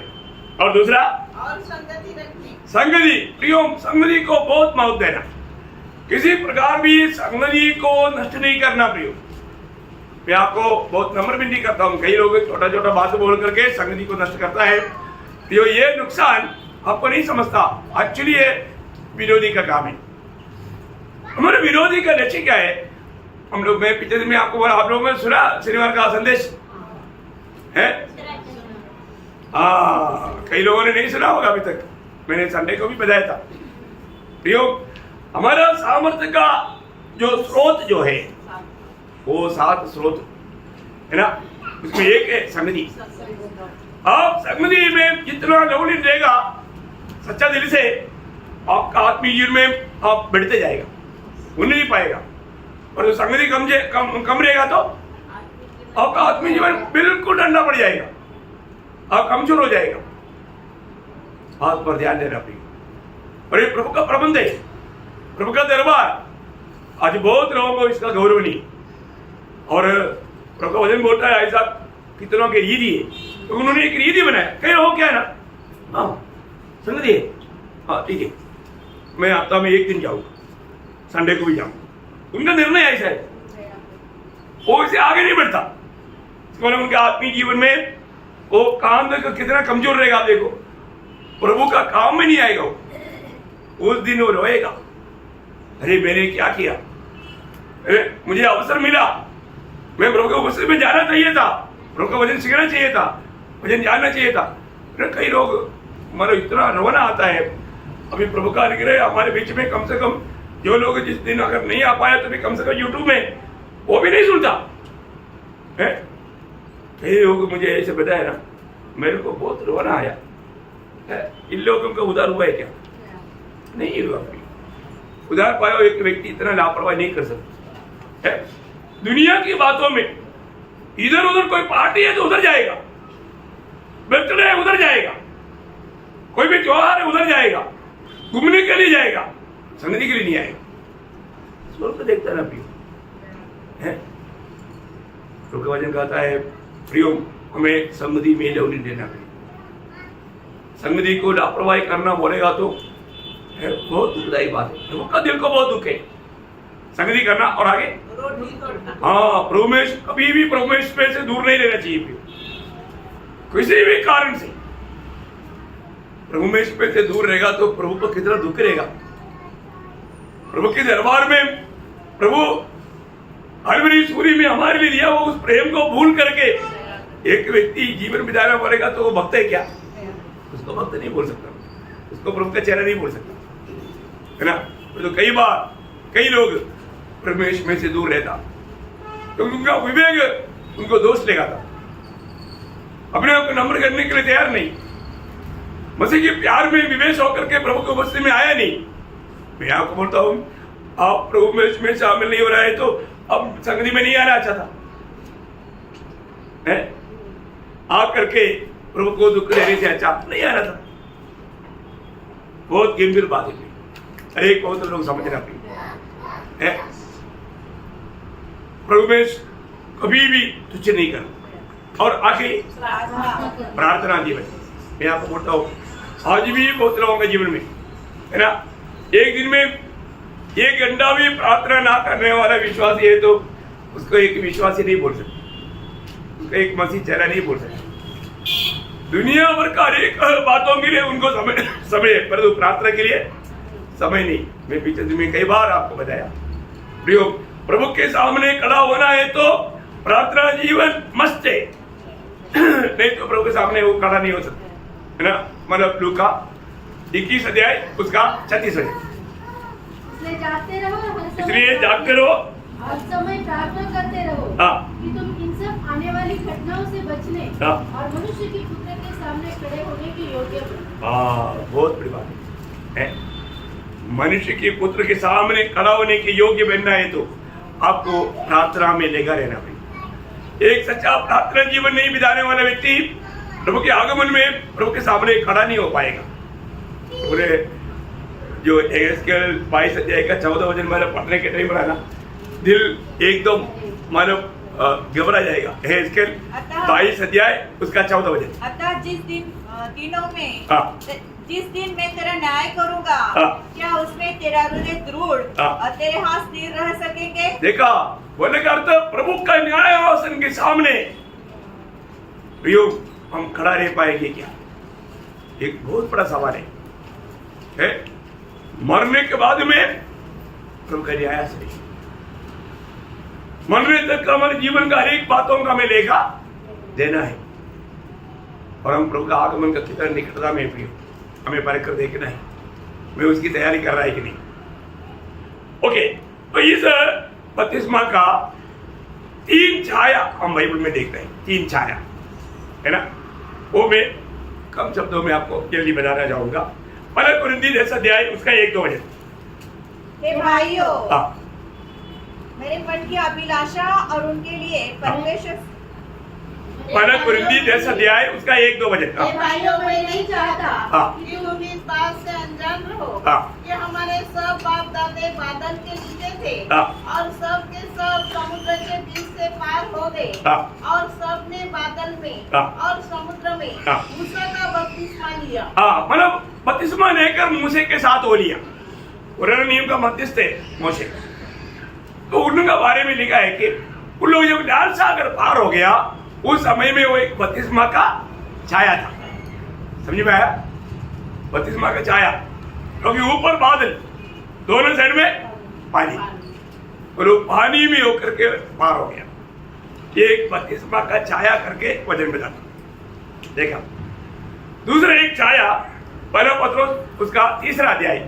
और दूसरा संगति रखनी, संगति प्रियो, संगति को बहुत महत्व देना। किसी प्रकार भी संगति को नष्ट नहीं करना प्रियो। मैं आपको बहुत नम्र विनती करता हूँ, कई लोग छोटा छोटा बात बोल करके संगति को नष्ट करता है। प्रियो, ये नुकसान आपको नहीं समझता, एक्चुअली ये विरोधी का काम है। हमारे विरोधी का लक्ष्य क्या है? हम लोग, मैं पिछले दिन में आपको बोला, आप लोगों ने सुना शनिवार का संदेश है? कई लोगों ने नहीं सुना होगा अभी तक, मैंने संडे को भी बताया था। प्रयोग हमारा सामर्थ्य का जो स्रोत जो है वो 7 स्रोत है ना, उसमें एक है संगति। आप संगति में जितना लवलीन रहेगा सच्चा दिल से, आपका आत्मीय जीवन में आप बढ़ते जाएगा, उन्नति पाएगा। और जो संगति कम रहेगा तो आपका आत्मीय जीवन बिल्कुल ठंडा पड़ जाएगा, आप कमजोर हो जाएगा। हाथ पर ध्यान देना पड़ेगा। और ये प्रभु का प्रबंध है, प्रभु का दरबार। आज बहुत लोगों को इसका गौरव नहीं, और प्रभु का वचन बोलता है ऐसा कितनों के रीति है, तो उन्होंने एक रीति बनाया। कई लोग क्या है ना, हाँ संगति है, हाँ ठीक है, मैं हफ्ता में 1 दिन जाऊंगा, संडे को भी जाऊंगा। उनका निर्णय ऐसा है, वो इससे आगे नहीं बढ़ता। मतलब उनके आत्मीय जीवन में वो काम में कितना कमजोर रहेगा। आप देखो, प्रभु का काम में नहीं आएगा वो, उस दिन वो रोएगा, अरे मैंने क्या किया, अरे मुझे अवसर मिला, मैं प्रभु के उपस्थिति में जाना चाहिए था, प्रभु का वचन सीखना चाहिए था, वचन जानना चाहिए था। कई लोग मतलब इतना रोना आता है। अभी प्रभु का अनुग्रह हमारे बीच में, कम से कम जो लोग जिस दिन अगर नहीं आ पाया तो भी कम से कम यूट्यूब में वो भी नहीं सुनता है। कई लोग मुझे ऐसे बताया ना, मेरे को बहुत रोना आया है। इन लोगों का उधार हुआ है क्या? नहीं हुआ। उधार पाया एक व्यक्ति इतना लापरवाही नहीं कर सकता है। दुनिया की बातों में इधर उधर कोई पार्टी है तो उधर जाएगा, बर्थडे है उधर जाएगा, कोई भी त्योहार है उधर जाएगा, घूमने के लिए जाएगा, संगति के लिए नहीं आएगा। स्वर्ग देखता ना प्रियो है। प्रभु का वचन कहता है प्रियो हमें संगति में लवलीन देना पड़ेगा। संगति को लापरवाही करना बोलेगा तो है बहुत दुखदायी बात है। प्रभु का दिल को बहुत दुख है संगति करना। और आगे हाँ, प्रभु में कभी भी प्रभु में से दूर नहीं रहना चाहिए प्रियो, किसी भी कारण से। प्रभु में से दूर रहेगा तो प्रभु को कितना दुख रहेगा। प्रभु के दरबार में प्रभु हरवरी सूरी में हमारे लिए दिया वो उस प्रेम को भूल करके एक व्यक्ति जीवन बिताना पड़ेगा तो वो भक्त है क्या? उसको भक्त नहीं बोल सकता, उसको प्रभु का चेहरा नहीं बोल सकता है ना। तो कई बार कई लोग परमेश्वर में से दूर रहता क्योंकि उनका विवेक उनको दोष लगाता, अपने आप को नम्र करने के लिए तैयार नहीं, मसीह के प्यार में विवेश होकर के प्रभु के उपस्थिति में आया नहीं। मैं आपको बोलता हूं, आप प्रभु में शामिल नहीं हो रहा है तो अब संगति में नहीं आना अच्छा था है? आप करके प्रभु को दुख देने से अच्छा नहीं आना था। बहुत गंभीर बात है, एक बहुत लोग समझना है। प्रभु में कभी भी तुच्छ नहीं करना। और आगे प्रार्थना जीवन, मैं आपको बोलता हूँ आज भी बहुत लोगों के जीवन में है ना, एक दिन में 1 घंटा भी प्रार्थना ना करने वाला विश्वासी है तो उसको एक विश्वासी नहीं बोल सकते, उसको एक मसीह चेहरा नहीं बोल सकते। दुनिया भर का अनेक बातों के लिए उनको समय है, परंतु प्रार्थना के लिए समय नहीं। मैं पीछे में कई बार आपको बताया प्रियो, प्रभु के सामने खड़ा होना है तो प्रार्थना जीवन मस्त है, नहीं तो प्रभु के सामने वो खड़ा नहीं हो सकता है ना। मतलब लूका 21 अध्याय उसका 36 है। इसलिए जागते रहो और समय प्रार्थना करते रहो कि तुम इन सब आने वाली घटनाओं से बचने और मनुष्य की पुत्र के सामने खड़े होने के योग्य हो। बहुत बड़ी बात है। मनुष्य के पुत्र के सामने खड़ा होने के योग्य बनना है तो आपको प्रार्थना में लगा रहना पड़ेगा। एक सच्चा प्रार्थना जीवन नहीं बिताने वाला व्यक्ति प्रभु के आगमन में प्रभु के सामने खड़ा नहीं हो पाएगा। पूरे जो एहेजकेल 22 अध्याय का 14 वचन मैंने पढ़ने के टाइम रहा ना, दिल एकदम मानव घबरा जाएगा। एहेजकेल 22 अध्याय उसका 14 वचन। अतः जिस दिन मैं तेरा न्याय करूंगा क्या उसमें तेरा हृदय दृढ़ और तेरे हाथ स्थिर रह सकेंगे? देखा बोलने का अर्थ, प्रभु का न्याय आसन के सामने हम खड़ा रह पाएंगे क्या? एक बहुत बड़ा सवाल है। है मरने के बाद में प्रभु का न्याय सही, मरने तक का हमारे जीवन का हर एक बातों का हमें लेखा देना है। और हम प्रभु का आगमन का कितना निकटता में प्रिय हमें परख कर देखना है, मैं उसकी तैयारी कर रहा है कि नहीं। ओके, तो इस बपतिस्मा का 3 छाया हम बाइबल में देखते हैं, 3 छाया है ना, वो मैं कम शब्दों में आपको जल्दी बताना चाहूंगा। पहला कुरिन्थी अध्याय उसका 1-2 वचन। हे भाइयों, हाँ, मेरे मन की अभिलाषा और उनके लिए परमेश्वर। पहला कुरिन्थी अध्याय उसका 1-2 वचन। हे भाइयों, मैं नहीं चाहता हाँ, कि तुम इस बात से अनजान रहो हाँ, कि हमारे सब बाप दादे बादल के नीचे थे हाँ, और सब के सब समुद्र के बीच से पार हो गए हाँ, और सब ने बादल में हाँ, और समुद्र में हाँ, मूसा का बपतिस्मा लिया। हाँ, मतलब बपतिस्मा लेकर मूसे के साथ हो लिया। पुराने नियम का मध्यस्थ है मूसे, तो उनका बारे में लिखा है कि उन लोग जब लाल सागर पार हो गया उस समय में वो एक बपतिस्मा का छाया था। समझ में आया? बपतिस्मा का छाया, क्योंकि ऊपर बादल, दोनों साइड में पानी, और वो पानी में होकर के पार हो गया। ये एक बपतिस्मा का छाया करके वचन बताता। देखा दूसरा एक छाया, पहला पत्रोस उसका 3रा अध्याय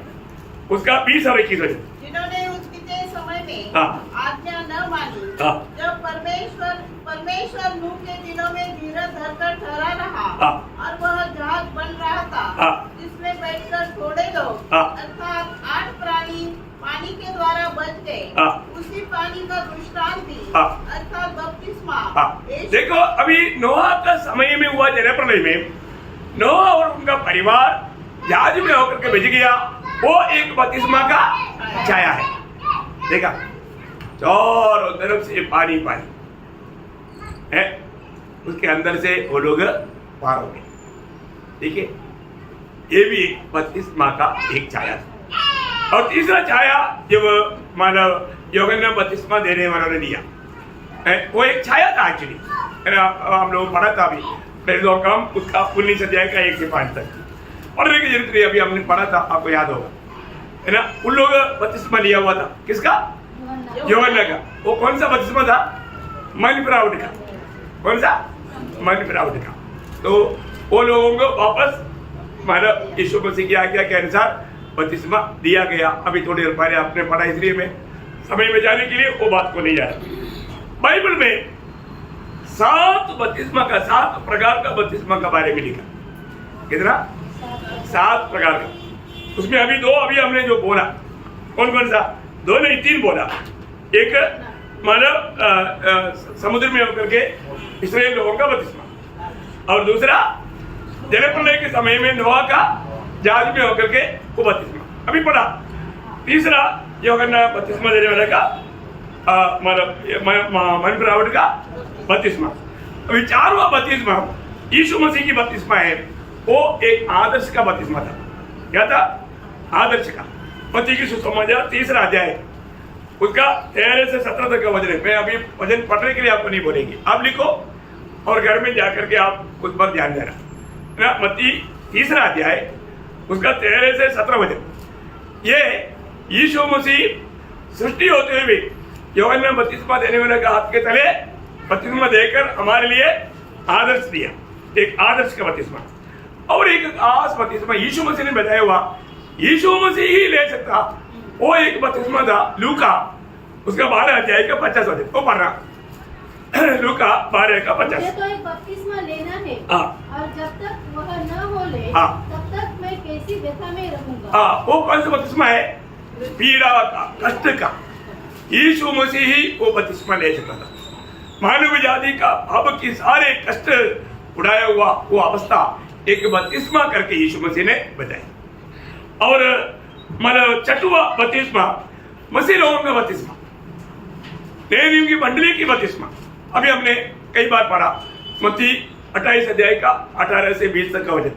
उसका 20 और 21 वचन। जिन्होंने उस बीते समय में हाँ, आज्ञा न मानी, हाँ, जब परमेश्वर नूह के दिनों में धीरज धरकर ठहरा रहा, हाँ, और वह जहाज बन रहा था, हाँ, जिसमें बैठकर थोड़े लोग हाँ, अर्थात 8 प्राणी पानी के द्वारा बच गए, हाँ, उसी पानी का दृष्टांत भी हाँ, अर्थात बपतिस्मा। हाँ। देखो अभी नोआ का समय में हुआ जलप्रलय में नोआ और उनका परिवार जहाज में होकर के भिज गया, वो एक बपतिस्मा का छाया है। देखा चारों तरफ से पानी पानी है, उसके अंदर से वो लोग पार हो गए। देखिए ये भी एक बपतिस्मा का एक छाया था। और तीसरा छाया जब मानव यूहन्ना ने बपतिस्मा देने वालों ने दिया, वो एक छाया था एक्चुअली, हम लोग पढ़ा था अभी काम उसका 19 अध्याय का 1 से 5 तक पढ़ने की जरूरत नहीं, अभी हमने पढ़ा था, आपको याद होगा है ना। उन लोग बपतिस्मा लिया हुआ था, किसका? यूहन्ना का। वो कौन सा बपतिस्मा था? मन फिरावट का। कौन सा? मन फिरावट का। तो वो लोगों को वापस मतलब यीशु मसीह की आज्ञा के अनुसार बपतिस्मा दिया गया। अभी थोड़ी देर पहले आपने पढ़ा, इसलिए मैं समय में जाने के लिए वो बात को नहीं जा रहा। बाइबल में 7 बपतिस्मा का 7 प्रकार का बपतिस्मा का बारे में लिखा। कितना? 7 प्रकार का। उसमें अभी 2 अभी हमने जो बोला, कौन कौन सा? 2 नहीं 3 बोला। एक मतलब समुद्र में होकर के इस्राएल लोगों का बपतिस्मा, और दूसरा जलप्रलय के समय में नोआ का जहाज में होकर के वो बपतिस्मा अभी पढ़ा। तीसरा यूहन्ना बपतिस्मा देने वाले का मतलब मन फिरावट का बपतिस्मा। अभी 4वां बपतिस्मा यीशु मसीह की बपतिस्मा है, वो एक आदर्श का बपतिस्मा था। क्या था? आदर्श का। मत्ती की सुसमाचार 3रा अध्याय उसका 13 से 17 तक का वचन है। मैं अभी वचन पढ़ने के लिए आपको नहीं बोलेंगे, आप लिखो और घर में जाकर के आप उस पर ध्यान देना ना। मत्ती 3रा अध्याय उसका 13 से 17 वचन। ये यीशु मसीह सृष्टि होते हुए यूहन्ना बपतिस्मा देने वाले का हाथ के तले बपतिस्मा देकर हमारे लिए आदर्श दिया, एक आदर्श का बपतिस्मा। और एक खास बपतिस्मा यीशु मसीह ने बताया हुआ, यीशु मसीह ही ले सकता, वो एक बपतिस्मा था लूका उसका 12 अध्याय का 50 वचन। वो पढ़ना लूका 12 का 50। मुझे तो एक बपतिस्मा लेना है, और जब तक वह न हो ले तब तक मैं कैसी व्यथा में रहूंगा। वो कौन सा बपतिस्मा है? पीड़ा का, कष्ट का। यीशु मसीह ही वो बपतिस्मा ले सकता था। मानव जाति का अब की सारे कष्ट उड़ाया हुआ वो अवस्था एक बपतिस्मा करके यीशु मसीह ने बताई। और मतलब 6वां बपतिस्मा मसीह लोगों का बपतिस्मा, नए नियम की मंडली की बपतिस्मा। अभी हमने कई बार पढ़ा मत्ती 28 अध्याय का 18 से 20 तक का वचन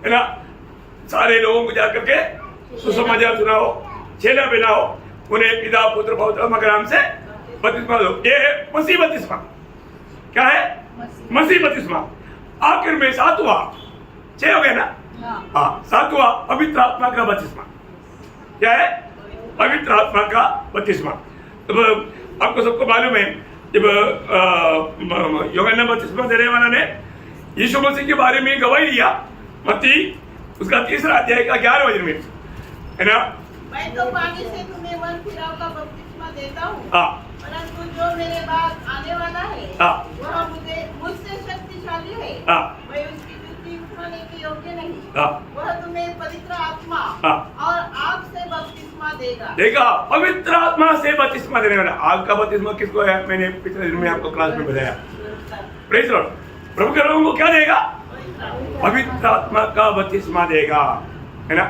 है ना। सारे लोगों को जाकर के सुसमाचार सुनाओ, चेला बनाओ, उन्हें पिता पुत्र पवित्र आत्मा के नाम से बपतिस्मा दो। ये है मसीह बपतिस्मा। क्या है? मसीह बपतिस्मा। आखिर में 7वां 6 हो गया ना, हाँ, सातवां पवित्र आत्मा का बपतिस्मा। क्या है? पवित्र आत्मा का बपतिस्मा। तो आपको सबको मालूम है, जब यूहन्ना बपतिस्मा देने वाला ने यीशु मसीह के बारे में गवाही दिया, मत्ती उसका 3 अध्याय का 11 वचन में, है ना? मैं तो पानी से तुम्हें मन फिराव का बपतिस्मा देता हूँ, हाँ, परंतु जो मेरे बाद आने वाला है हाँ, वह मुझसे शक्तिशाली है। हाँ, मैं उसकी जूती उठाने के योग्य नहीं। हाँ, वह तुम्हें पवित्र आत्मा हाँ, और आग से बपतिस्मा देगा। देखा, पवित्र आत्मा से बपतिस्मा देने वाला। आग का बपतिस्मा किसको है? मैंने पिछले दिन में आपको क्लास में बताया। Praise Lord. प्रभु के लोगों को क्या देगा? पवित्र आत्मा का बपतिस्मा देगा, है ना?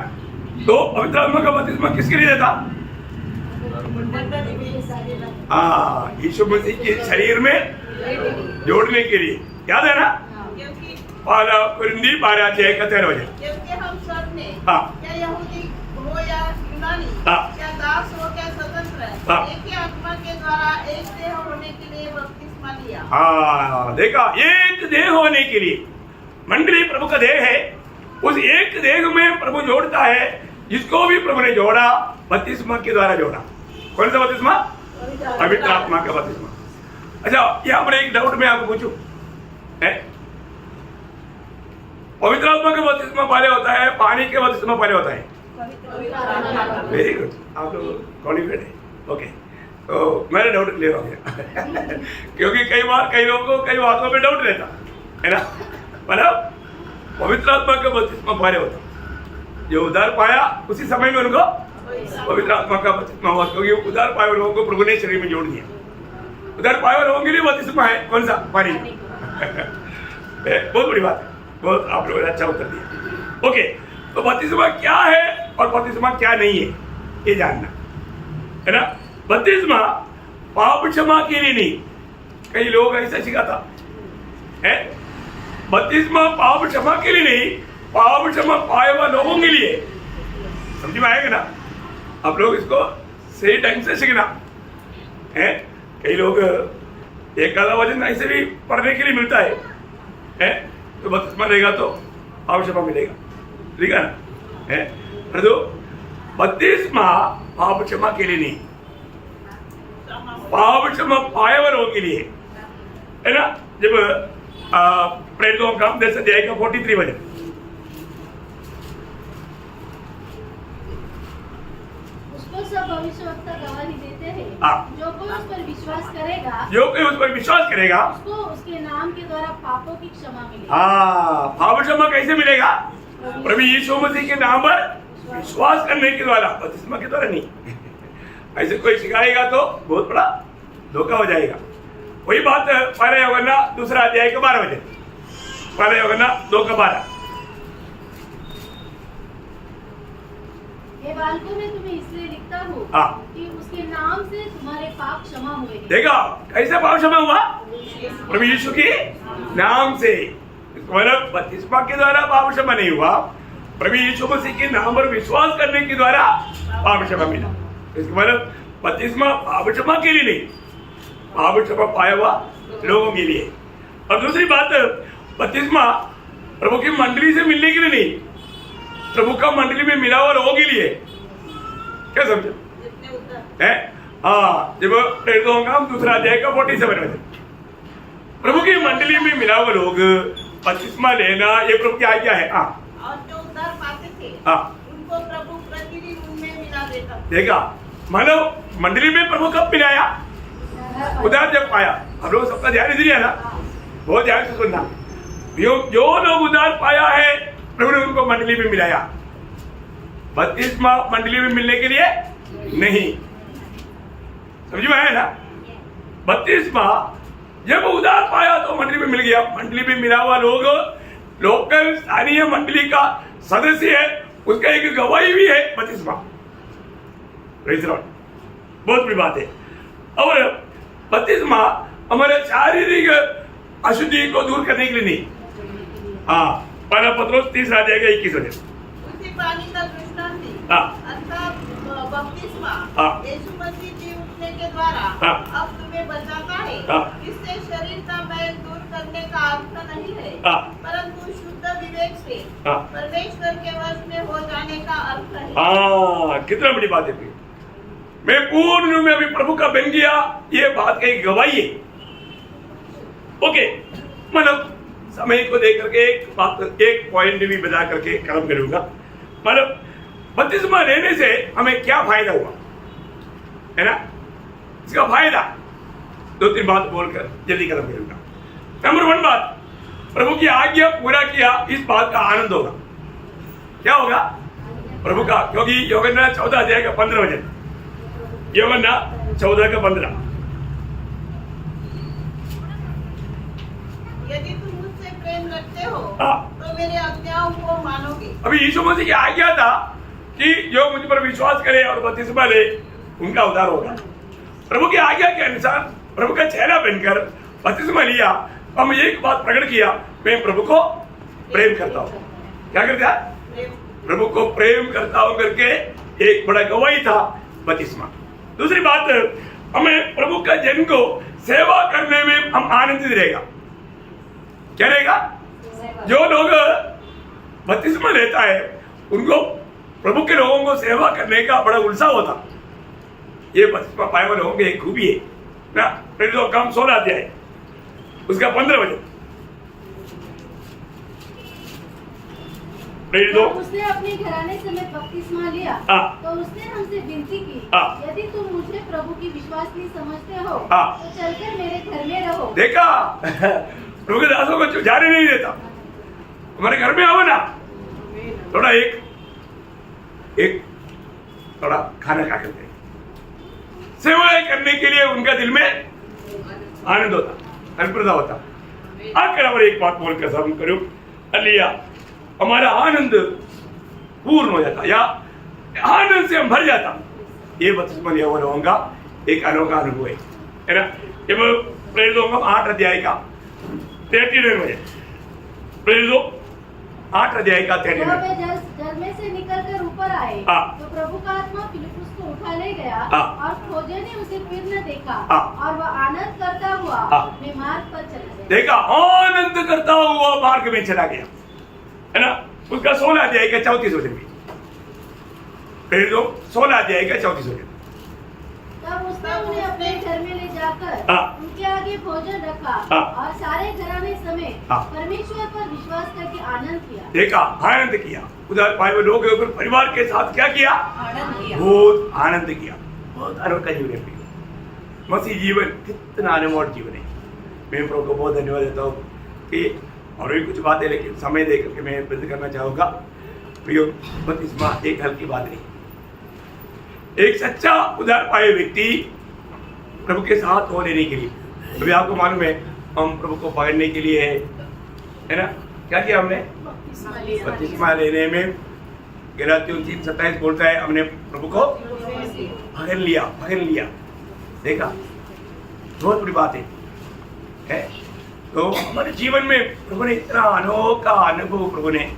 तो पवित्र आत्मा का बपतिस्मा किसके लिए देता? हाँ, यीशु मसीह के शरीर में जोड़ने के लिए। याद है ना? क्योंकि 12 अध्याय का 13 वचन। क्योंकि हम सब ने, हाँ, क्या यहूदी हो या यूनानी, हाँ, क्या दास हो क्या स्वतंत्र, हाँ, एक ही आत्मा के द्वारा एक देह होने के लिए बपतिस्मा लिया। हाँ, देखा, एक देह होने के लिए। मंडली प्रभु का देह है, उस एक देह में प्रभु जोड़ता है, जिसको भी प्रभु ने जोड़ा बपतिस्मा के द्वारा जोड़ा। कौन सा बपतिस्मा? पवित्र आत्मा का बपतिस्मा। अच्छा, यहाँ पर एक डाउट मैं आपको पूछूं, है? पवित्र आत्मा का बपतिस्मा पहले होता है, पानी के बपतिस्मा पहले होता है? वेरी गुड, आप लोग क्वालिफाइड है। ओके, तो मेरा डाउट क्लियर हो गया क्योंकि कई बार कई लोगों को कई बातों में डाउट रहता है ना। मतलब पवित्र आत्मा का बपतिस्मा पहले होता, जो उद्धार पाया उसी समय में उनको पवित्र आत्मा का बपतिस्मा हुआ, क्योंकि उद्धार पाए लोगों को प्रभु ने शरीर में जोड़ दिया। उद्धार पाए लोगों के लिए बपतिस्मा है कौन सा? पानी। बहुत बड़ी बात है, बहुत आप लोगों ने अच्छा उत्तर दिया। ओके, तो बपतिस्मा क्या है और बपतिस्मा क्या नहीं है, ये जानना है ना। बपतिस्मा पाप क्षमा के लिए नहीं, कई लोग ऐसा सिखाता है। बपतिस्मा पाप क्षमा के लिए नहीं, पाप क्षमा पाए हुए लोगों के लिए। समझ में आएगा ना? आप लोग इसको सही ढंग से सीखना है। कई लोग एक आधा वचन ऐसे भी पढ़ने के लिए मिलता है? तो बपतिस्मा लेगा तो पाप क्षमा मिलेगा, ठीक है ना? है तो बपतिस्मा पाप क्षमा के लिए नहीं, पाप क्षमा पाए हुए लोगों के लिए, है ना। जब प्रेरितों का काम 10 अध्याय का 43 वचन, उसको सब भविष्यवक्ता गवाही देते हैं, जो कोई उस पर विश्वास करेगा, जो कोई उस पर विश्वास करेगा, उसको उसके नाम के द्वारा पापों की क्षमा मिलेगी। हाँ, पाप क्षमा कैसे मिलेगा? प्रभु यीशु मसीह के नाम पर विश्वास करने के द्वारा, बपतिस्मा के द्वारा नहीं। ऐसे कोई सिखाएगा तो बहुत बड़ा धोखा हो जाएगा। वही बात पहले यूहन्ना 2 अध्याय का 12 वचन, पहले यूहन्ना 2 का 12। हे बालकों, मैं तुम्हें इसलिए लिखता हूँ कि उसके नाम से तुम्हारे पाप क्षमा हुए। देखा कैसे पाप क्षमा हुआ? प्रभु यीशु के नाम से। मतलब बपतिस्मा के द्वारा पाप क्षमा नहीं हुआ, प्रभु यीशु मसीह के नाम पर विश्वास करने के द्वारा पाप क्षमा मिला। इसका मतलब बपतिस्मा पाप क्षमा के लिए नहीं, पाप क्षमा पाया हुआ लोगों के लिए। और दूसरी बात, बपतिस्मा प्रभु की मंडली से मिलने के लिए नहीं, प्रभु का मंडली में मिला हुआ लोगों के लिए। क्या समझे? है? हाँ, जब प्रेरितों का 2 अध्याय का 47 वचन, प्रभु की मंडली में मिला हुआ लोग बपतिस्मा लेना, ये प्रभु की आज्ञा है। हाँ, और जो उद्धार पाते थे, हाँ, उनको प्रभु प्रतिदिन उनमें मिला देता। देखा, मानो मंडली में प्रभु कब मिलाया? उद्धार जब पाया। हम लोग सबका ध्यान इधर है ना, बहुत ध्यान से सुनना। जो लोग उद्धार पाया है, प्रभु ने उनको मंडली में मिलाया। बपतिस्मा मंडली में मिलने के लिए नहीं। समझ में आया ना? बपतिस्मा जब उद्धार पाया तो मंडली में मिल गया। मंडली में मिला हुआ लोग लोकल स्थानीय मंडली का सदस्य है, उसका एक गवाही भी है बपतिस्मा। प्रेज़ द लॉर्ड, बहुत बड़ी बात है। और बपतिस्मा हमारे शारीरिक अशुद्धि को दूर करने के लिए नहीं। हाँ, पहला पत्रोस 3 अध्याय का 21 वचन, उसी पानी का दृष्टांत अर्थात बपतिस्मा यीशु मसीह के उठने के द्वारा अब तुम्हें बचाता है। इससे शरीर का मैल दूर करने का अर्थ नहीं है, परंतु शुद्ध विवेक से हाँ। परमेश्वर के वश में हो जाने का अर्थ है। हाँ, कितना बड़ी बात है फिर। मैं पूर्ण रूप में अभी प्रभु का बन गया, ये बात की गवाही है। ओके, मतलब समय को देख करके एक पॉइंट भी बता करके खत्म करूंगा। मतलब बपतिस्मा लेने से हमें क्या फायदा हुआ, है ना? इसका फायदा 2-3 बात बोलकर जल्दी खत्म करूंगा। नंबर 1 बात, प्रभु की आज्ञा पूरा किया, इस बात का आनंद होगा। क्या होगा? प्रभु का, क्योंकि यूहन्ना 14 अध्याय का 15 वचन, यूहन्ना 14 का 15, यदि तुम मुझसे प्रेम रखते हो हाँ। तो मेरी आज्ञाओं को मानोगे। अभी यीशु मसीह की आज्ञा था कि जो मुझ पर विश्वास करे और बपतिस्मा ले, उनका उद्धार होगा। प्रभु की आज्ञा के अनुसार प्रभु का चेहरा बनकर बपतिस्मा लिया। हम एक बात प्रकट किया, मैं प्रभु को प्रेम करता हूँ। क्या करता है? प्रभु को प्रेम करता हूँ करके एक बड़ा गवाही था बपतिस्मा। दूसरी बात, हमें प्रभु का जन को सेवा करने में हम आनंदित रहेगा। क्या रहेगा? जो लोग बपतिस्मा लेता है उनको प्रभु के लोगों को सेवा करने का बड़ा उत्साह होता। ये बपतिस्मा पाए वाले लोगों की एक खूबी है ना। प्रेरितों का काम 16 अध्याय उसका 15 वचन। जब उसने अपने घराने समेत बपतिस्मा लिया तो उसने हमसे विनती की, यदि तुम मुझे प्रभु की विश्वास नहीं समझते हो तो चलकर मेरे घर में रहो। देखा, प्रभु के दासों को जाने नहीं देता। हमारे घर में आओ ना, थोड़ा एक थोड़ा खाना खा करते, सेवाएं करने के लिए उनका दिल में आनंद होता, तत्परता होता। आकर और एक बात बोलकर खत्म करूं, अलिया हमारा आनंद पूर्ण हो जाता या आनंद से हम भर जाता। ये बपतिस्मा लिया हुआ लोगों का एक अनोखा अनुभव है ना। जब प्रेरितों का 8 अध्याय का 39 वचन, प्रेरितों 8 अध्याय का 39। जल में से निकलकर ऊपर आए तो प्रभु का आत्मा फिलिप्पुस को उठा ले गया और खोजे ने उसे फिर न देखा और वह आनंद करता हुआ अपने मार्ग पर चला गया। देखा, आनंद करता हुआ मार्ग में चला गया, है ना। उसका 16 अध्याय का 34 वचन भी, प्रेरितों 16 अध्याय का 34 वचन। तब उसने उन्हें अपने घर में ले जाकर उनके आगे भोजन रखा और सारे घराने समेत परमेश्वर पर विश्वास करके आनंद किया। देखा, आनंद किया। उधर पाए हुए लोगों के ऊपर परिवार के साथ क्या किया? आनंद किया। बहुत आनंद किया। बहुत अनोखा जीवन है मसीह जीवन, कितना अनमोल जीवन है। मैं प्रभु को बहुत धन्यवाद देता हूँ कि और भी कुछ बातें, लेकिन समय देकर के मैं बंद करना चाहूँगा। बपतिस्मा एक हल्की बात नहीं। एक सच्चा उद्धार पाए व्यक्ति प्रभु के साथ हो लेने के लिए, अभी आपको मालूम है हम प्रभु को पकड़ने के लिए है ना, क्या किया हमने? बपतिस्मा लेने में गलातियों 3:27 बोलता है, हमने प्रभु को पकड़ लिया। देखा, बहुत बड़ी बात है। तो हमारे जीवन में प्रभु ने इतना अनोखा अनुभव, प्रभु ने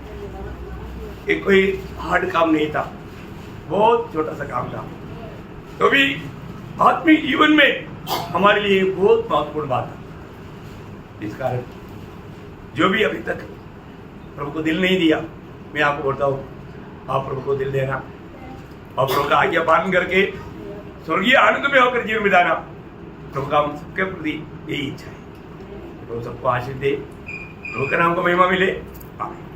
एक कोई हार्ड काम नहीं था, बहुत छोटा सा काम था, तो भी आत्मिक जीवन में हमारे लिए बहुत महत्वपूर्ण बात है। इस कारण जो भी अभी तक प्रभु को दिल नहीं दिया, मैं आपको बोलता हूँ आप प्रभु को दिल देना और प्रभु का आज्ञा पालन करके स्वर्गीय आनंद में होकर जीवन बिताना। प्रभु का हम सबके प्रति यही इच्छा है। प्रभु सबको आशीष दे, प्रभु के नाम को महिमा मिले। आमीन।